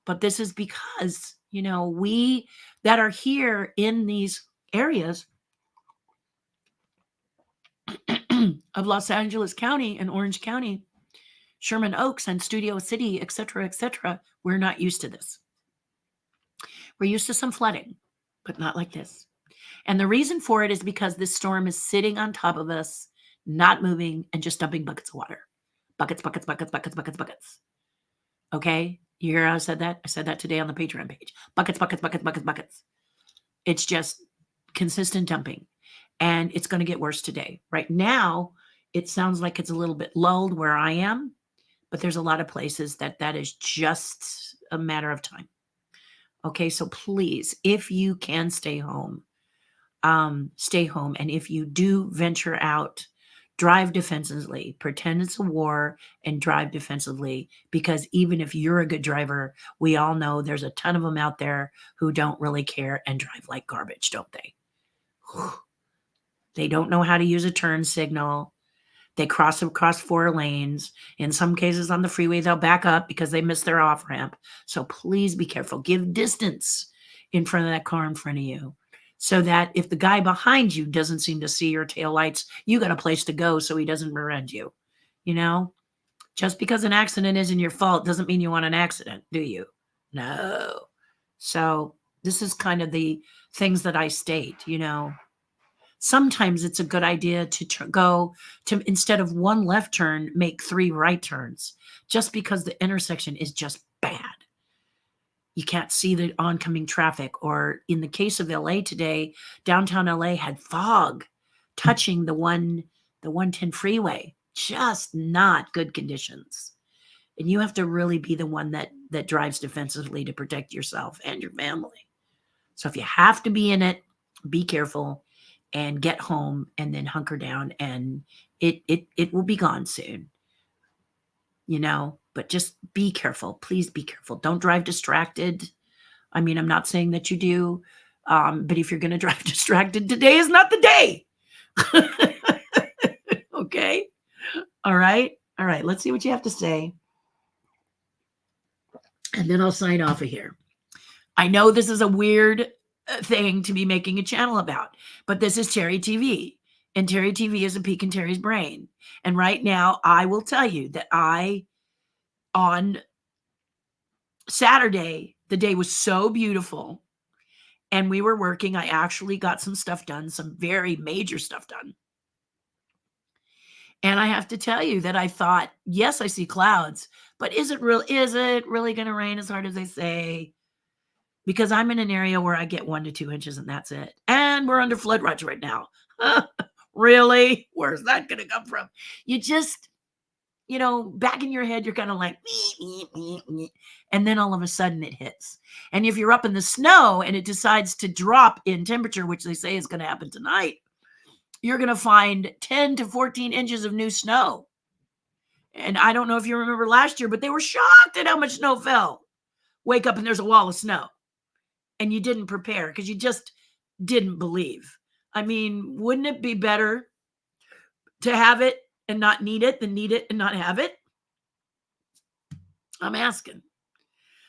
But this is because, we that are here in these areas of Los Angeles County and Orange County, Sherman Oaks and Studio City, et cetera, we're not used to this. We're used to some flooding, but not like this. And the reason for it is because this storm is sitting on top of us, not moving, and just dumping buckets of water. Buckets, buckets, buckets, buckets, buckets, buckets. Okay? You hear how I said that? I said that today on the Patreon page. Buckets, buckets, buckets, buckets, buckets. It's just consistent dumping. And it's going to get worse today. Right now, it sounds like it's a little bit lulled where I am, but there's a lot of places that is just a matter of time. Okay, so please, if you can stay home, stay home. And if you do venture out, drive defensively, pretend it's a war and drive defensively, because even if you're a good driver, we all know there's a ton of them out there who don't really care and drive like garbage, don't they? They don't know how to use a turn signal. They cross across 4 lanes. In some cases on the freeway, they'll back up because they missed their off ramp. So please be careful. Give distance in front of that car in front of you, so that if the guy behind you doesn't seem to see your taillights, you got a place to go so he doesn't rear end you. Just because an accident isn't your fault doesn't mean you want an accident, do you? No. So this is kind of the things that I state, Sometimes it's a good idea to go to, instead of 1 left turn, make 3 right turns, just because the intersection is just bam. You can't see the oncoming traffic. Or in the case of LA today, downtown LA had fog touching the 110 freeway. Just not good conditions. And you have to really be the one that drives defensively to protect yourself and your family. So if you have to be in it, be careful and get home and then hunker down, and it will be gone soon. But just be careful. Please be careful. Don't drive distracted. I mean, I'm not saying that you do, but if you're going to drive distracted, today is not the day. Okay. All right. Let's see what you have to say. And then I'll sign off of here. I know this is a weird thing to be making a channel about, but this is Terri TV, and Terri TV is a peek in Terri's brain. And right now, I will tell you that on Saturday, the day was so beautiful, and we were working. I actually got some stuff done, some very major stuff done. And I have to tell you that I thought, yes, I see clouds, but is it really going to rain as hard as they say? Because I'm in an area where I get 1 to 2 inches and that's it. And we're under flood watch right now. Really? Where's that going to come from? You just, back in your head, you're kind of like, and then all of a sudden it hits. And if you're up in the snow and it decides to drop in temperature, which they say is going to happen tonight, you're going to find 10 to 14 inches of new snow. And I don't know if you remember last year, but they were shocked at how much snow fell. Wake up and there's a wall of snow. And you didn't prepare because you just didn't believe. I mean, wouldn't it be better to have it and not need it than need it and not have it? I'm asking.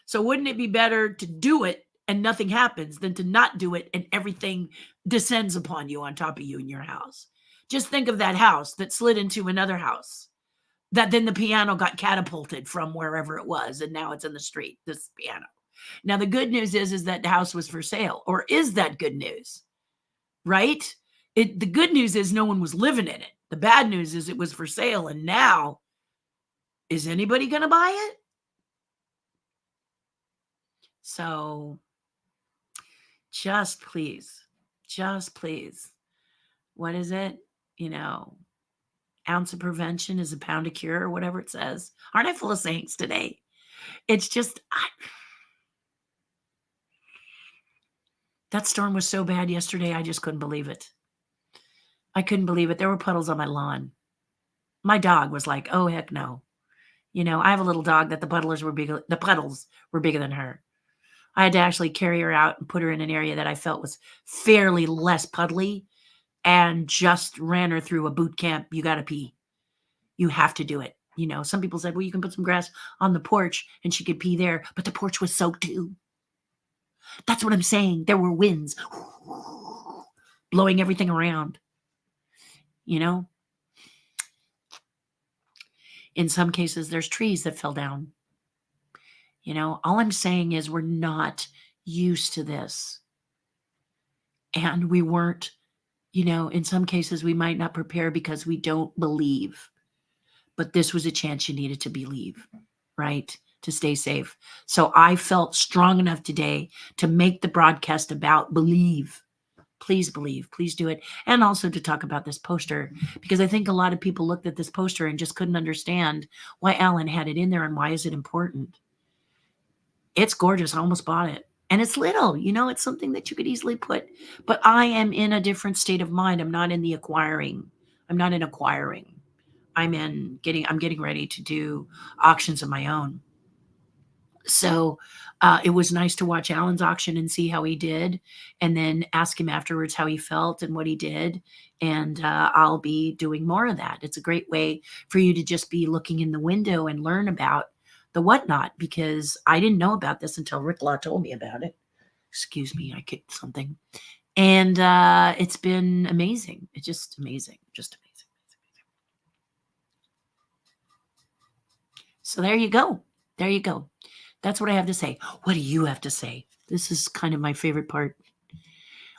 So wouldn't it be better to do it and nothing happens than to not do it and everything descends upon you on top of you in your house? Just think of that house that slid into another house, that then the piano got catapulted from wherever it was, and now it's in the street, this piano. Now, the good news is that the house was for sale. Or is that good news? Right? The good news is no one was living in it. The bad news is it was for sale. And now, is anybody going to buy it? So, just please, what is it? Ounce of prevention is a pound of cure, or whatever it says. Aren't I full of sayings today? It's just... That storm was so bad yesterday, I just couldn't believe it. I couldn't believe it. There were puddles on my lawn. My dog was like, oh, heck no. I have a little dog that the puddles were bigger than her. I had to actually carry her out and put her in an area that I felt was fairly less puddly, and just ran her through a boot camp. You got to pee. You have to do it. Some people said, well, you can put some grass on the porch and she could pee there, but the porch was soaked too. That's what I'm saying. There were winds blowing everything around. In some cases, there's trees that fell down. All I'm saying is we're not used to this. And we weren't, in some cases, we might not prepare because we don't believe. But this was a chance you needed to believe, right? To stay safe. So I felt strong enough today to make the broadcast about believe. Please believe. Please do it. And also to talk about this poster, because I think a lot of people looked at this poster and just couldn't understand why Alan had it in there and why is it important. It's gorgeous. I almost bought it. And it's little, it's something that you could easily put. But I am in a different state of mind. I'm not in the acquiring. I'm not in acquiring. I'm getting ready to do auctions of my own. So it was nice to watch Alan's auction and see how he did, and then ask him afterwards how he felt and what he did. And I'll be doing more of that. It's a great way for you to just be looking in the window and learn about the whatnot, because I didn't know about this until Rick Law told me about it. Excuse me, I kicked something. And it's been amazing. It's just amazing. Just amazing. So there you go. There you go. That's what I have to say. What do you have to say? This is kind of my favorite part.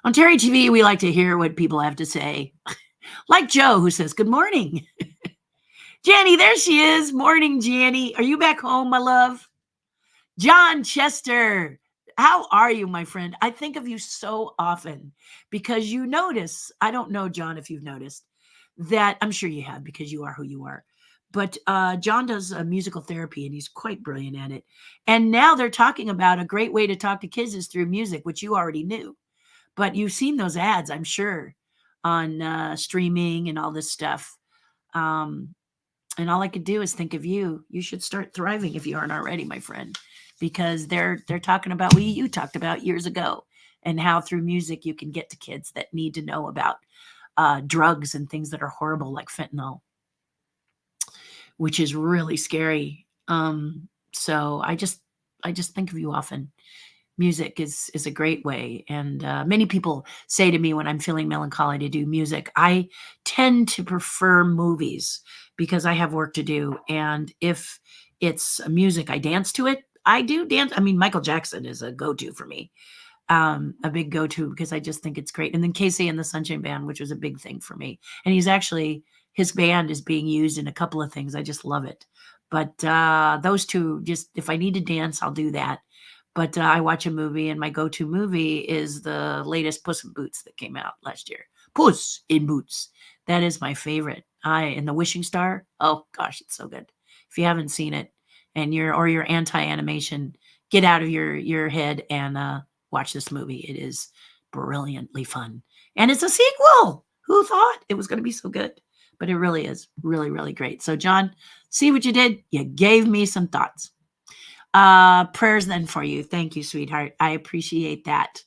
On Terri TV, we like to hear what people have to say. Like Joe, who says, good morning. Jenny, there she is. Morning, Jenny. Are you back home, my love? John Chester, how are you, my friend? I think of you so often because you notice, I don't know, John, if you've noticed that, I'm sure you have because you are who you are. But John does musical therapy and he's quite brilliant at it. And now they're talking about a great way to talk to kids is through music, which you already knew. But you've seen those ads, I'm sure, on streaming and all this stuff. Um, and all I could do is think of you. You should start thriving if you aren't already, my friend, because they're talking about what you talked about years ago, and how through music you can get to kids that need to know about drugs and things that are horrible like fentanyl, which is really scary. So I just think of you often. Music is a great way, and many people say to me when I'm feeling melancholy to do music. I tend to prefer movies because I have work to do, and if it's music, I dance to it. I do dance. I mean, Michael Jackson is a go-to for me, a big go-to because I just think it's great. And then Casey and the Sunshine Band, which was a big thing for me. And he's actually, his band is being used in a couple of things. I just love it. But those two, just if I need to dance, I'll do that. But I watch a movie, and my go-to movie is the latest Puss in Boots that came out last year. Puss in Boots. That is my favorite. And the Wishing Star. Oh gosh, it's so good. If you haven't seen it, and you're anti-animation, get out of your head and watch this movie. It is brilliantly fun. And it's a sequel. Who thought it was going to be so good? But it really is really, really great. So, John, see what you did? You gave me some thoughts. Prayers then for you. Thank you, sweetheart. I appreciate that.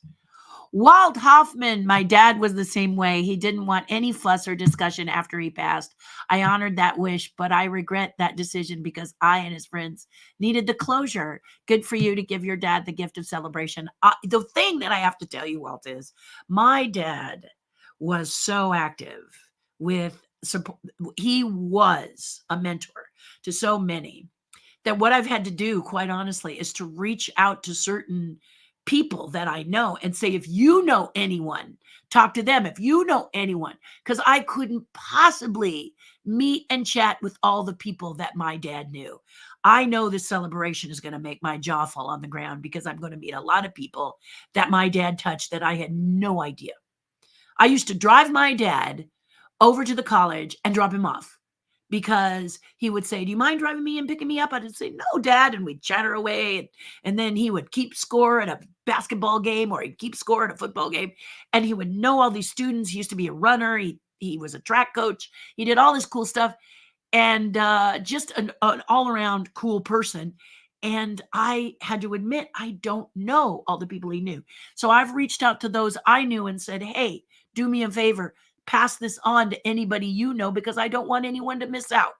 Walt Hoffman, my dad was the same way. He didn't want any fuss or discussion after he passed. I honored that wish, but I regret that decision because I and his friends needed the closure. Good for you to give your dad the gift of celebration. The thing that I have to tell you, Walt, is my dad was so active with support. He was a mentor to so many that what I've had to do, quite honestly, is to reach out to certain people that I know and say, if you know anyone, talk to them. If you know anyone, because I couldn't possibly meet and chat with all the people that my dad knew. I know this celebration is going to make my jaw fall on the ground because I'm going to meet a lot of people that my dad touched that I had no idea. I used to drive my dad over to the college and drop him off because he would say, do you mind driving me and picking me up? I'd say, no, Dad. And we'd chatter away. And then he would keep score at a basketball game, or he'd keep score at a football game. And he would know all these students. He used to be a runner. He was a track coach. He did all this cool stuff, and just an all around cool person. And I had to admit, I don't know all the people he knew. So I've reached out to those I knew and said, hey, do me a favor, pass this on to anybody you know, because I don't want anyone to miss out.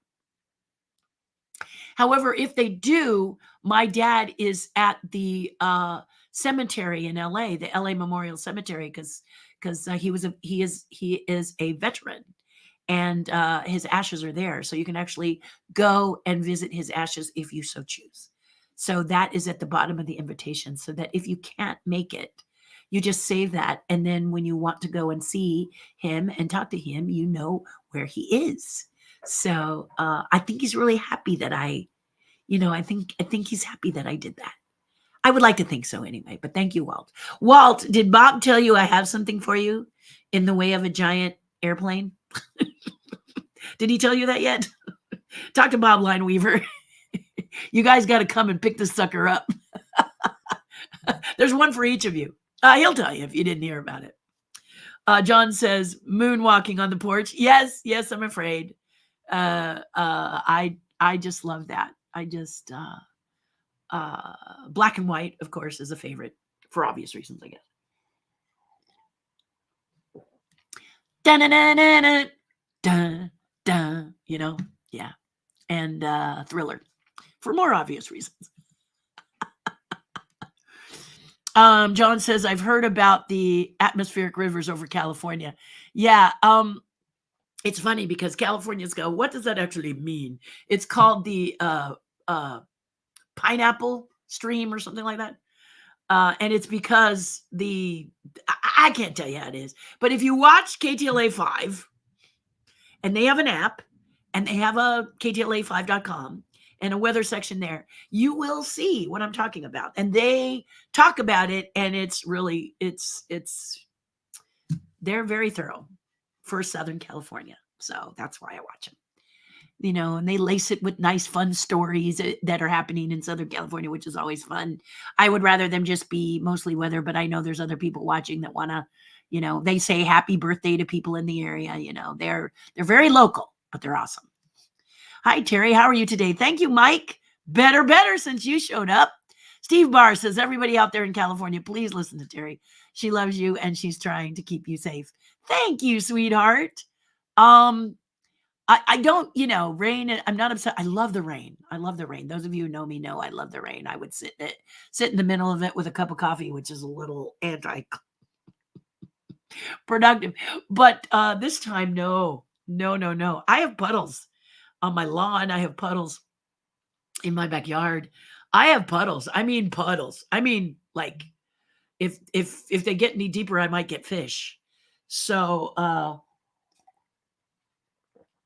However, if they do, my dad is at the cemetery in LA, the LA Memorial Cemetery, because he is a veteran, and his ashes are there, so you can actually go and visit his ashes if you so choose. So that is at the bottom of the invitation, so that if you can't make it, you just save that, and then when you want to go and see him and talk to him, you know where he is. So I think he's really happy that I think he's happy that I did that. I would like to think so anyway, but thank you, Walt. Walt, did Bob tell you I have something for you in the way of a giant airplane? Did he tell you that yet? Talk to Bob Lineweaver. You guys got to come and pick this sucker up. There's one for each of you. He'll tell you if you didn't hear about it. John says, moonwalking on the porch. Yes, I'm afraid. I just love that. I just black and white, of course, is a favorite for obvious reasons, I guess. Dun, dun, dun, yeah. And Thriller for more obvious reasons. John says, I've heard about the atmospheric rivers over California. Yeah. It's funny because Californians go, what does that actually mean? It's called the pineapple stream or something like that. And it's because I can't tell you how it is, but if you watch KTLA 5, and they have an app, and they have a KTLA5.com, and a weather section there, you will see what I'm talking about. And they talk about it, and it's really, they're very thorough for Southern California. So that's why I watch them. And they lace it with nice, fun stories that are happening in Southern California, which is always fun. I would rather them just be mostly weather, but I know there's other people watching that want to, they say happy birthday to people in the area. They're very local, but they're awesome. Hi, Terry. How are you today? Thank you, Mike. Better since you showed up. Steve Barr says, everybody out there in California, please listen to Terry. She loves you, and she's trying to keep you safe. Thank you, sweetheart. I don't, rain. I'm not upset. I love the rain. I love the rain. Those of you who know me know I love the rain. I would sit in the middle of it with a cup of coffee, which is a little anti-productive. But this time, no. I have puddles on my lawn. I have puddles in my backyard. I have puddles. I mean puddles. I mean, like, if they get any deeper, I might get fish. So,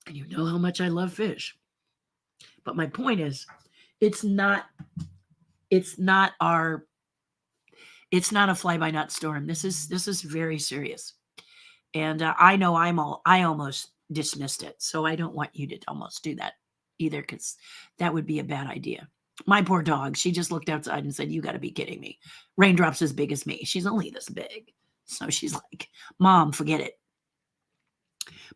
you know how much I love fish. But my point is, it's not a fly-by-night storm. This is very serious. And I know I almost dismissed it. So I don't want you to almost do that either, because that would be a bad idea. My poor dog, she just looked outside and said, you got to be kidding me. Raindrops as big as me. She's only this big. So she's like, Mom, forget it.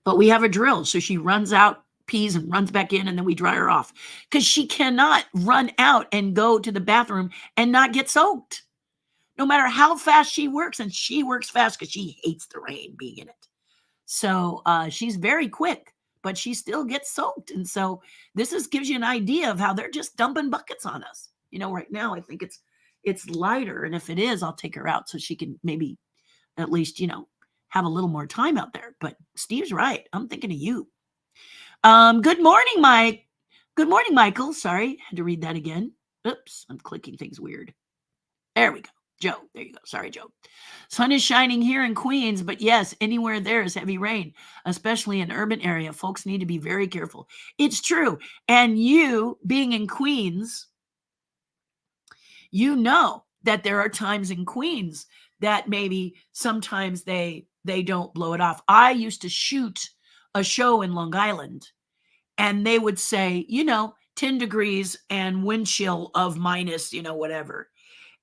But we have a drill. So she runs out, pees, and runs back in, and then we dry her off. Because she cannot run out and go to the bathroom and not get soaked. No matter how fast she works, and she works fast because she hates the rain being in it. So she's very quick, but she still gets soaked. And so this gives you an idea of how they're just dumping buckets on us. Right now I think it's lighter. And if it is, I'll take her out so she can maybe at least, have a little more time out there. But Steve's right. I'm thinking of you. Good morning, Mike. Good morning, Michael. Sorry, had to read that again. Oops, I'm clicking things weird. There we go. Joe, there you go. Sorry, Joe. Sun is shining here in Queens, but yes, anywhere there is heavy rain, especially in urban area. Folks need to be very careful. It's true. And you, being in Queens, you know that there are times in Queens that maybe sometimes they don't blow it off. I used to shoot a show in Long Island, and they would say, 10 degrees and wind chill of minus, whatever.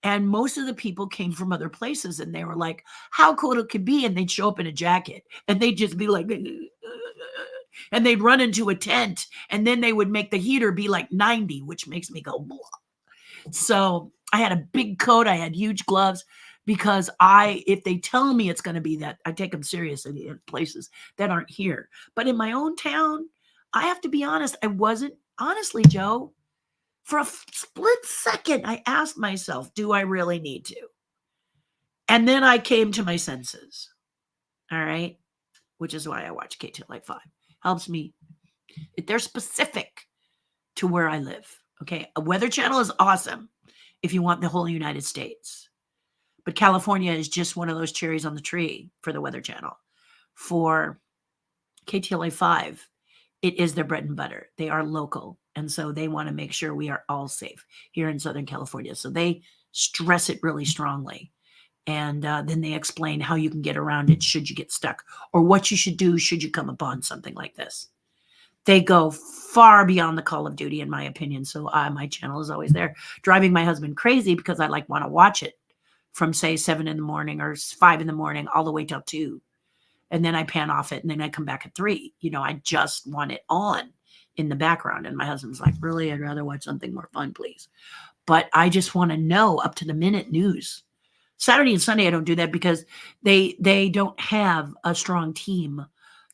And most of the people came from other places, and they were like, how cold it could be. And they'd show up in a jacket, and they'd just be like, and they'd run into a tent, and then they would make the heater be like 90, which makes me go, blah. So I had a big coat. I had huge gloves, because if they tell me it's going to be that, I take them seriously in places that aren't here. But in my own town, I have to be honest, I wasn't, honestly, Joe, for a split second, I asked myself, do I really need to? And then I came to my senses. All right. Which is why I watch KTLA 5. Helps me. They're specific to where I live. Okay. A Weather Channel is awesome if you want the whole United States. But California is just one of those cherries on the tree for the Weather Channel. For KTLA 5, it is their bread and butter. They are local. And so they want to make sure we are all safe here in Southern California. So they stress it really strongly. And then they explain how you can get around it should you get stuck, or what you should do should you come upon something like this. They go far beyond the Call of Duty, in my opinion. So my channel is always there, driving my husband crazy because I want to watch it from, say, 7 in the morning or 5 in the morning all the way till 2. And then I pan off it, and then I come back at 3. I just want it on in the background. And my husband's like, really, I'd rather watch something more fun, please. But I just want to know up to the minute news. Saturday and Sunday, I don't do that because they don't have a strong team.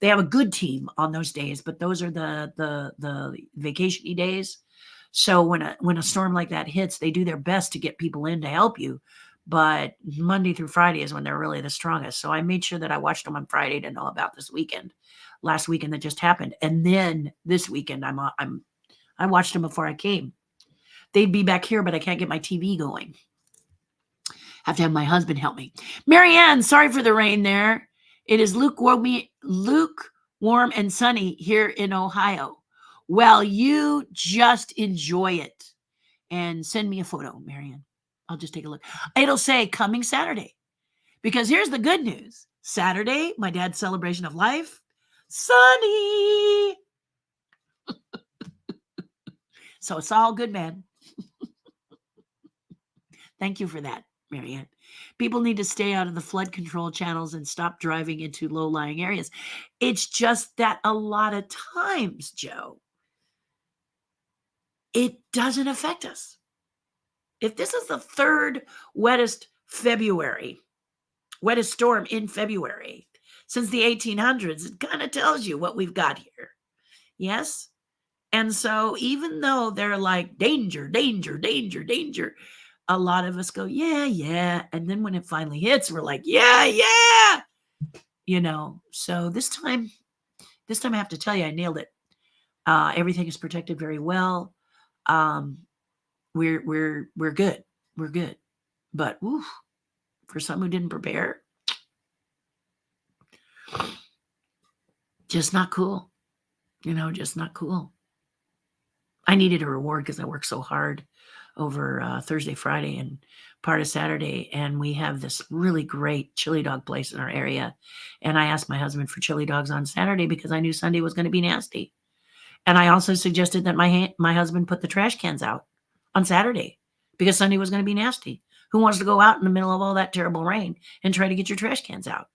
They have a good team on those days, but those are the vacation-y days. So when a storm like that hits, they do their best to get people in to help you. But Monday through Friday is when they're really the strongest. So I made sure that I watched them on Friday to know about this weekend, last weekend that just happened. And then this weekend, I watched them before I came. They'd be back here, but I can't get my TV going. Have to have my husband help me. Marianne, sorry for the rain there. It is lukewarm and sunny here in Ohio. Well, you just enjoy it and send me a photo, Marianne. I'll just take a look. It'll say coming Saturday. Because here's the good news. Saturday, my dad's celebration of life, sunny. So it's all good, man. Thank you for that, Marianne. People need to stay out of the flood control channels and stop driving into low-lying areas. It's just that a lot of times, Joe, it doesn't affect us. If this is the third wettest storm in February since the 1800s, it kind of tells you what we've got here. Yes? And so even though they're like, danger, danger, danger, danger, a lot of us go, yeah, yeah. And then when it finally hits, we're like, yeah, yeah. So this time I have to tell you, I nailed it. Everything is protected very well. We're good. We're good. But for someone who didn't prepare, just not cool. Just not cool. I needed a reward because I worked so hard over Thursday, Friday, and part of Saturday. And we have this really great chili dog place in our area. And I asked my husband for chili dogs on Saturday because I knew Sunday was going to be nasty. And I also suggested that my husband put the trash cans out on Saturday because Sunday was going to be nasty. Who wants to go out in the middle of all that terrible rain and try to get your trash cans out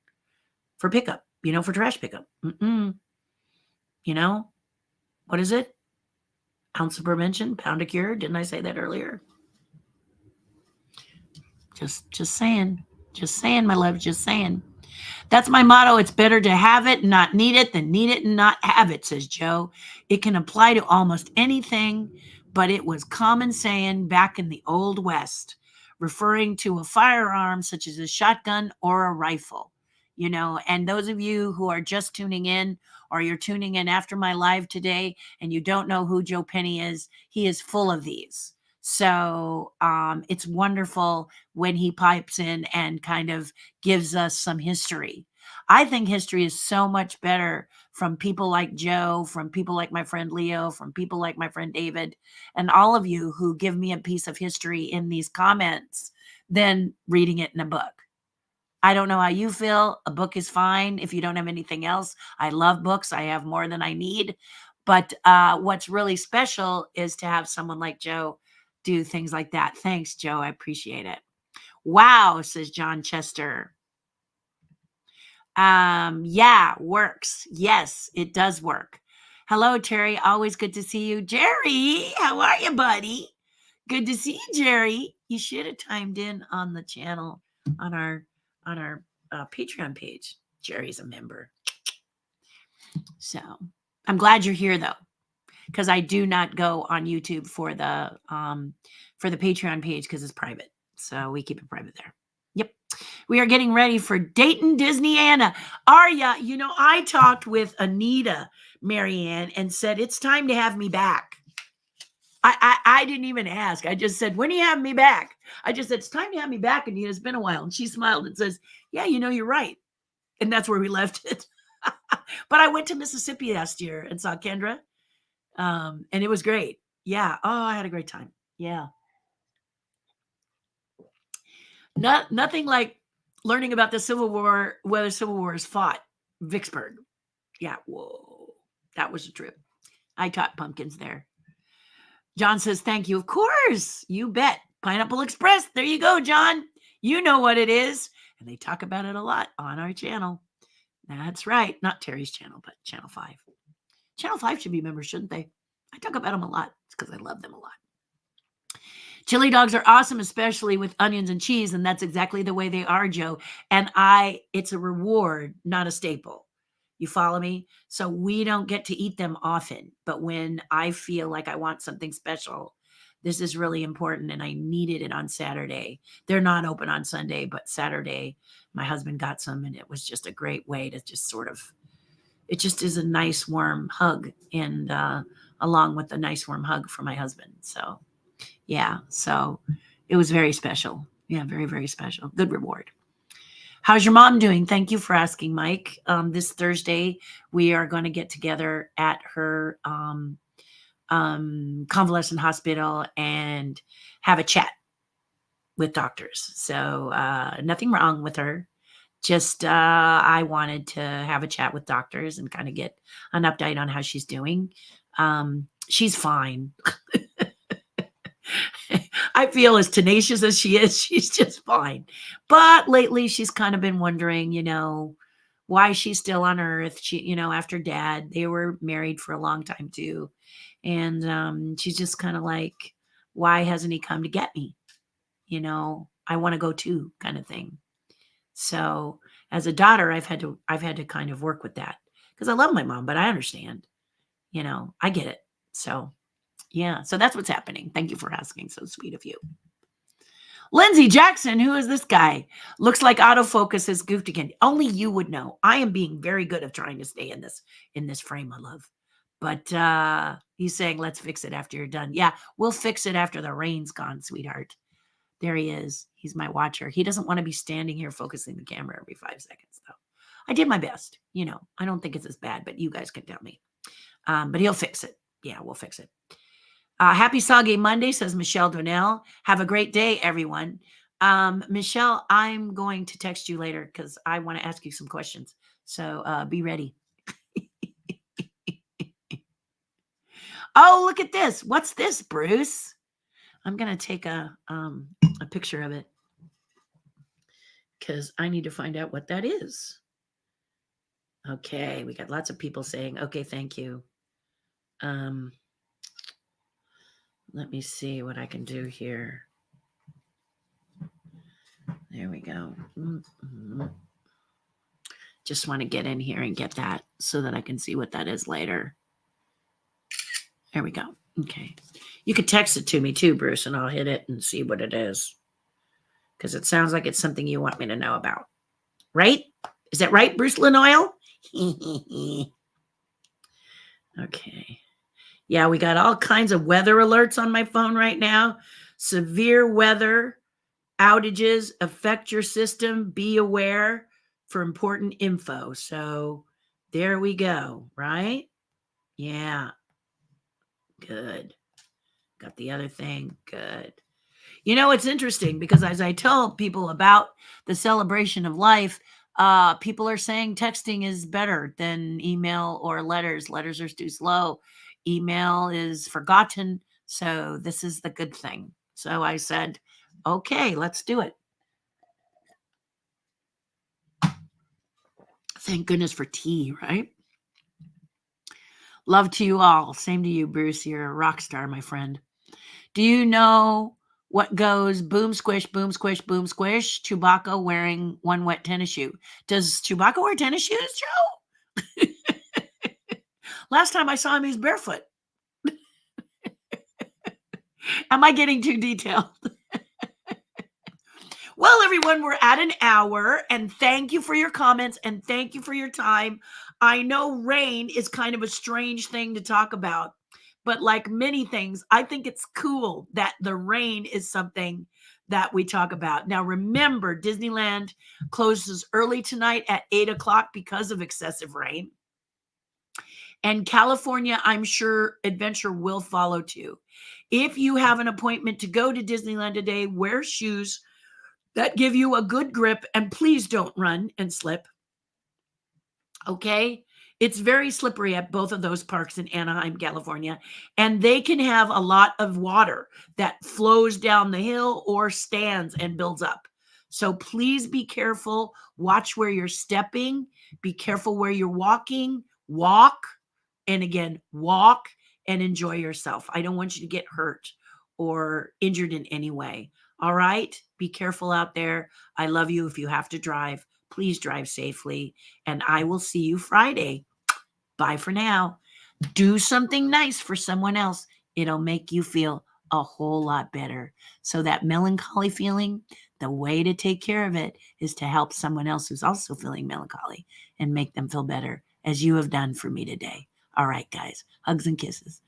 for pickup, for trash pickup? What is it? Ounce of prevention, pound of cure. Didn't I say that earlier? Just saying. Just saying, my love. Just saying. That's my motto. It's better to have it and not need it than need it and not have it, says Joe. It can apply to almost anything, but it was common saying back in the Old West, referring to a firearm such as a shotgun or a rifle. And those of you who are just tuning in, or you're tuning in after my live today and you don't know who Joe Penny is, he is full of these. So it's wonderful when he pipes in and kind of gives us some history. I think history is so much better from people like Joe, from people like my friend Leo, from people like my friend David, and all of you who give me a piece of history in these comments than reading it in a book. I don't know how you feel. A book is fine if you don't have anything else. I love books. I have more than I need. But what's really special is to have someone like Joe do things like that. Thanks, Joe. I appreciate it. Wow, says John Chester. Yeah, works. Yes, it does work. Hello, Terry. Always good to see you. Jerry, how are you, buddy? Good to see you, Jerry. You should have timed in on the channel on our Patreon page. Jerry's a member. So I'm glad you're here though, because I do not go on YouTube for the Patreon page because it's private. So we keep it private there. Yep. We are getting ready for Dayton, Disney, Anna. Arya, I talked with Anita, Marianne, and said, it's time to have me back. I didn't even ask. I just said, when are you having me back? I just said, it's time to have me back, Anita. It's been a while. And she smiled and says, yeah, you're right. And that's where we left it. But I went to Mississippi last year and saw Kendra. And it was great. Yeah. Oh, I had a great time. Yeah. Nothing like learning about the Civil War, where the Civil War is fought. Vicksburg. Yeah. Whoa. That was a trip. I taught pumpkins there. John says, thank you. Of course. You bet. Pineapple Express. There you go, John. You know what it is. And they talk about it a lot on our channel. That's right. Not Terry's channel, but Channel 5. Channel 5 should be members, shouldn't they? I talk about them a lot. It's because I love them a lot. Chili dogs are awesome, especially with onions and cheese. And that's exactly the way they are, Joe. And it's a reward, not a staple. You follow me? So we don't get to eat them often. But when I feel like I want something special, this is really important. And I needed it on Saturday. They're not open on Sunday, but Saturday, my husband got some. And it was just a great way to just it just is a nice warm hug. And along with a nice warm hug for my husband. So, yeah. So it was very special. Yeah, very, very special. Good reward. How's your mom doing? Thank you for asking, Mike. This Thursday, we are going to get together at her convalescent hospital and have a chat with doctors. So nothing wrong with her. Just I wanted to have a chat with doctors and kind of get an update on how she's doing. She's fine. I feel as tenacious as she is, she's just fine. But lately she's kind of been wondering, why she's still on earth. She, after dad, they were married for a long time too. And she's just kind of like, why hasn't he come to get me? I want to go too, kind of thing. So as a daughter, I've had to kind of work with that because I love my mom, but I understand, I get it. So yeah, so that's what's happening. Thank you for asking. So sweet of you. Lindsay Jackson, who is this guy? Looks like autofocus is goofed again. Only you would know. I am being very good at trying to stay in this frame, my love. But he's saying, let's fix it after you're done. Yeah, we'll fix it after the rain's gone, sweetheart. There he is. He's my watcher. He doesn't want to be standing here focusing the camera every 5 seconds, though. I did my best. I don't think it's as bad, but you guys can tell me. But he'll fix it. Yeah, we'll fix it. Happy Soggy Monday, says Michelle Donnell. Have a great day, everyone. Michelle, I'm going to text you later because I want to ask you some questions. So be ready. Oh, look at this. What's this, Bruce? I'm going to take a picture of it because I need to find out what that is. Okay, we got lots of people saying, okay, thank you. Let me see what I can do here. There we go. Mm-hmm. Just want to get in here and get that so that I can see what that is later. There we go. Okay. You could text it to me too, Bruce, and I'll hit it and see what it is. Because it sounds like it's something you want me to know about. Right? Is that right, Bruce Lanoyle? Okay. Yeah, we got all kinds of weather alerts on my phone right now. Severe weather outages affect your system. Be aware for important info. So there we go, right? Yeah. Good. Got the other thing. Good. It's interesting because as I tell people about the celebration of life, people are saying texting is better than email or letters. Letters are too slow. Email is forgotten. So this is the good thing. So I said, okay, let's do it. Thank goodness for tea, right? Love to you all. Same to you, Bruce. You're a rock star, my friend. Do you know what goes boom, squish, boom, squish, boom, squish? Chewbacca wearing one wet tennis shoe. Does Chewbacca wear tennis shoes, Joe? Last time I saw him, he was barefoot. Am I getting too detailed? Well, everyone, we're at an hour, and thank you for your comments, and thank you for your time. I know rain is kind of a strange thing to talk about, but like many things, I think it's cool that the rain is something that we talk about. Now, remember, Disneyland closes early tonight at 8 o'clock because of excessive rain. And California, I'm sure Adventure will follow too. If you have an appointment to go to Disneyland today, wear shoes that give you a good grip, and please don't run and slip. Okay? It's very slippery at both of those parks in Anaheim, California, and they can have a lot of water that flows down the hill or stands and builds up. So please be careful. Watch where you're stepping. Be careful where you're walking. Walk, and again, walk and enjoy yourself. I don't want you to get hurt or injured in any way. All right? Be careful out there. I love you. If you have to drive, please drive safely. And I will see you Friday. Bye for now. Do something nice for someone else. It'll make you feel a whole lot better. So that melancholy feeling, the way to take care of it is to help someone else who's also feeling melancholy and make them feel better, as you have done for me today. All right, guys. Hugs and kisses.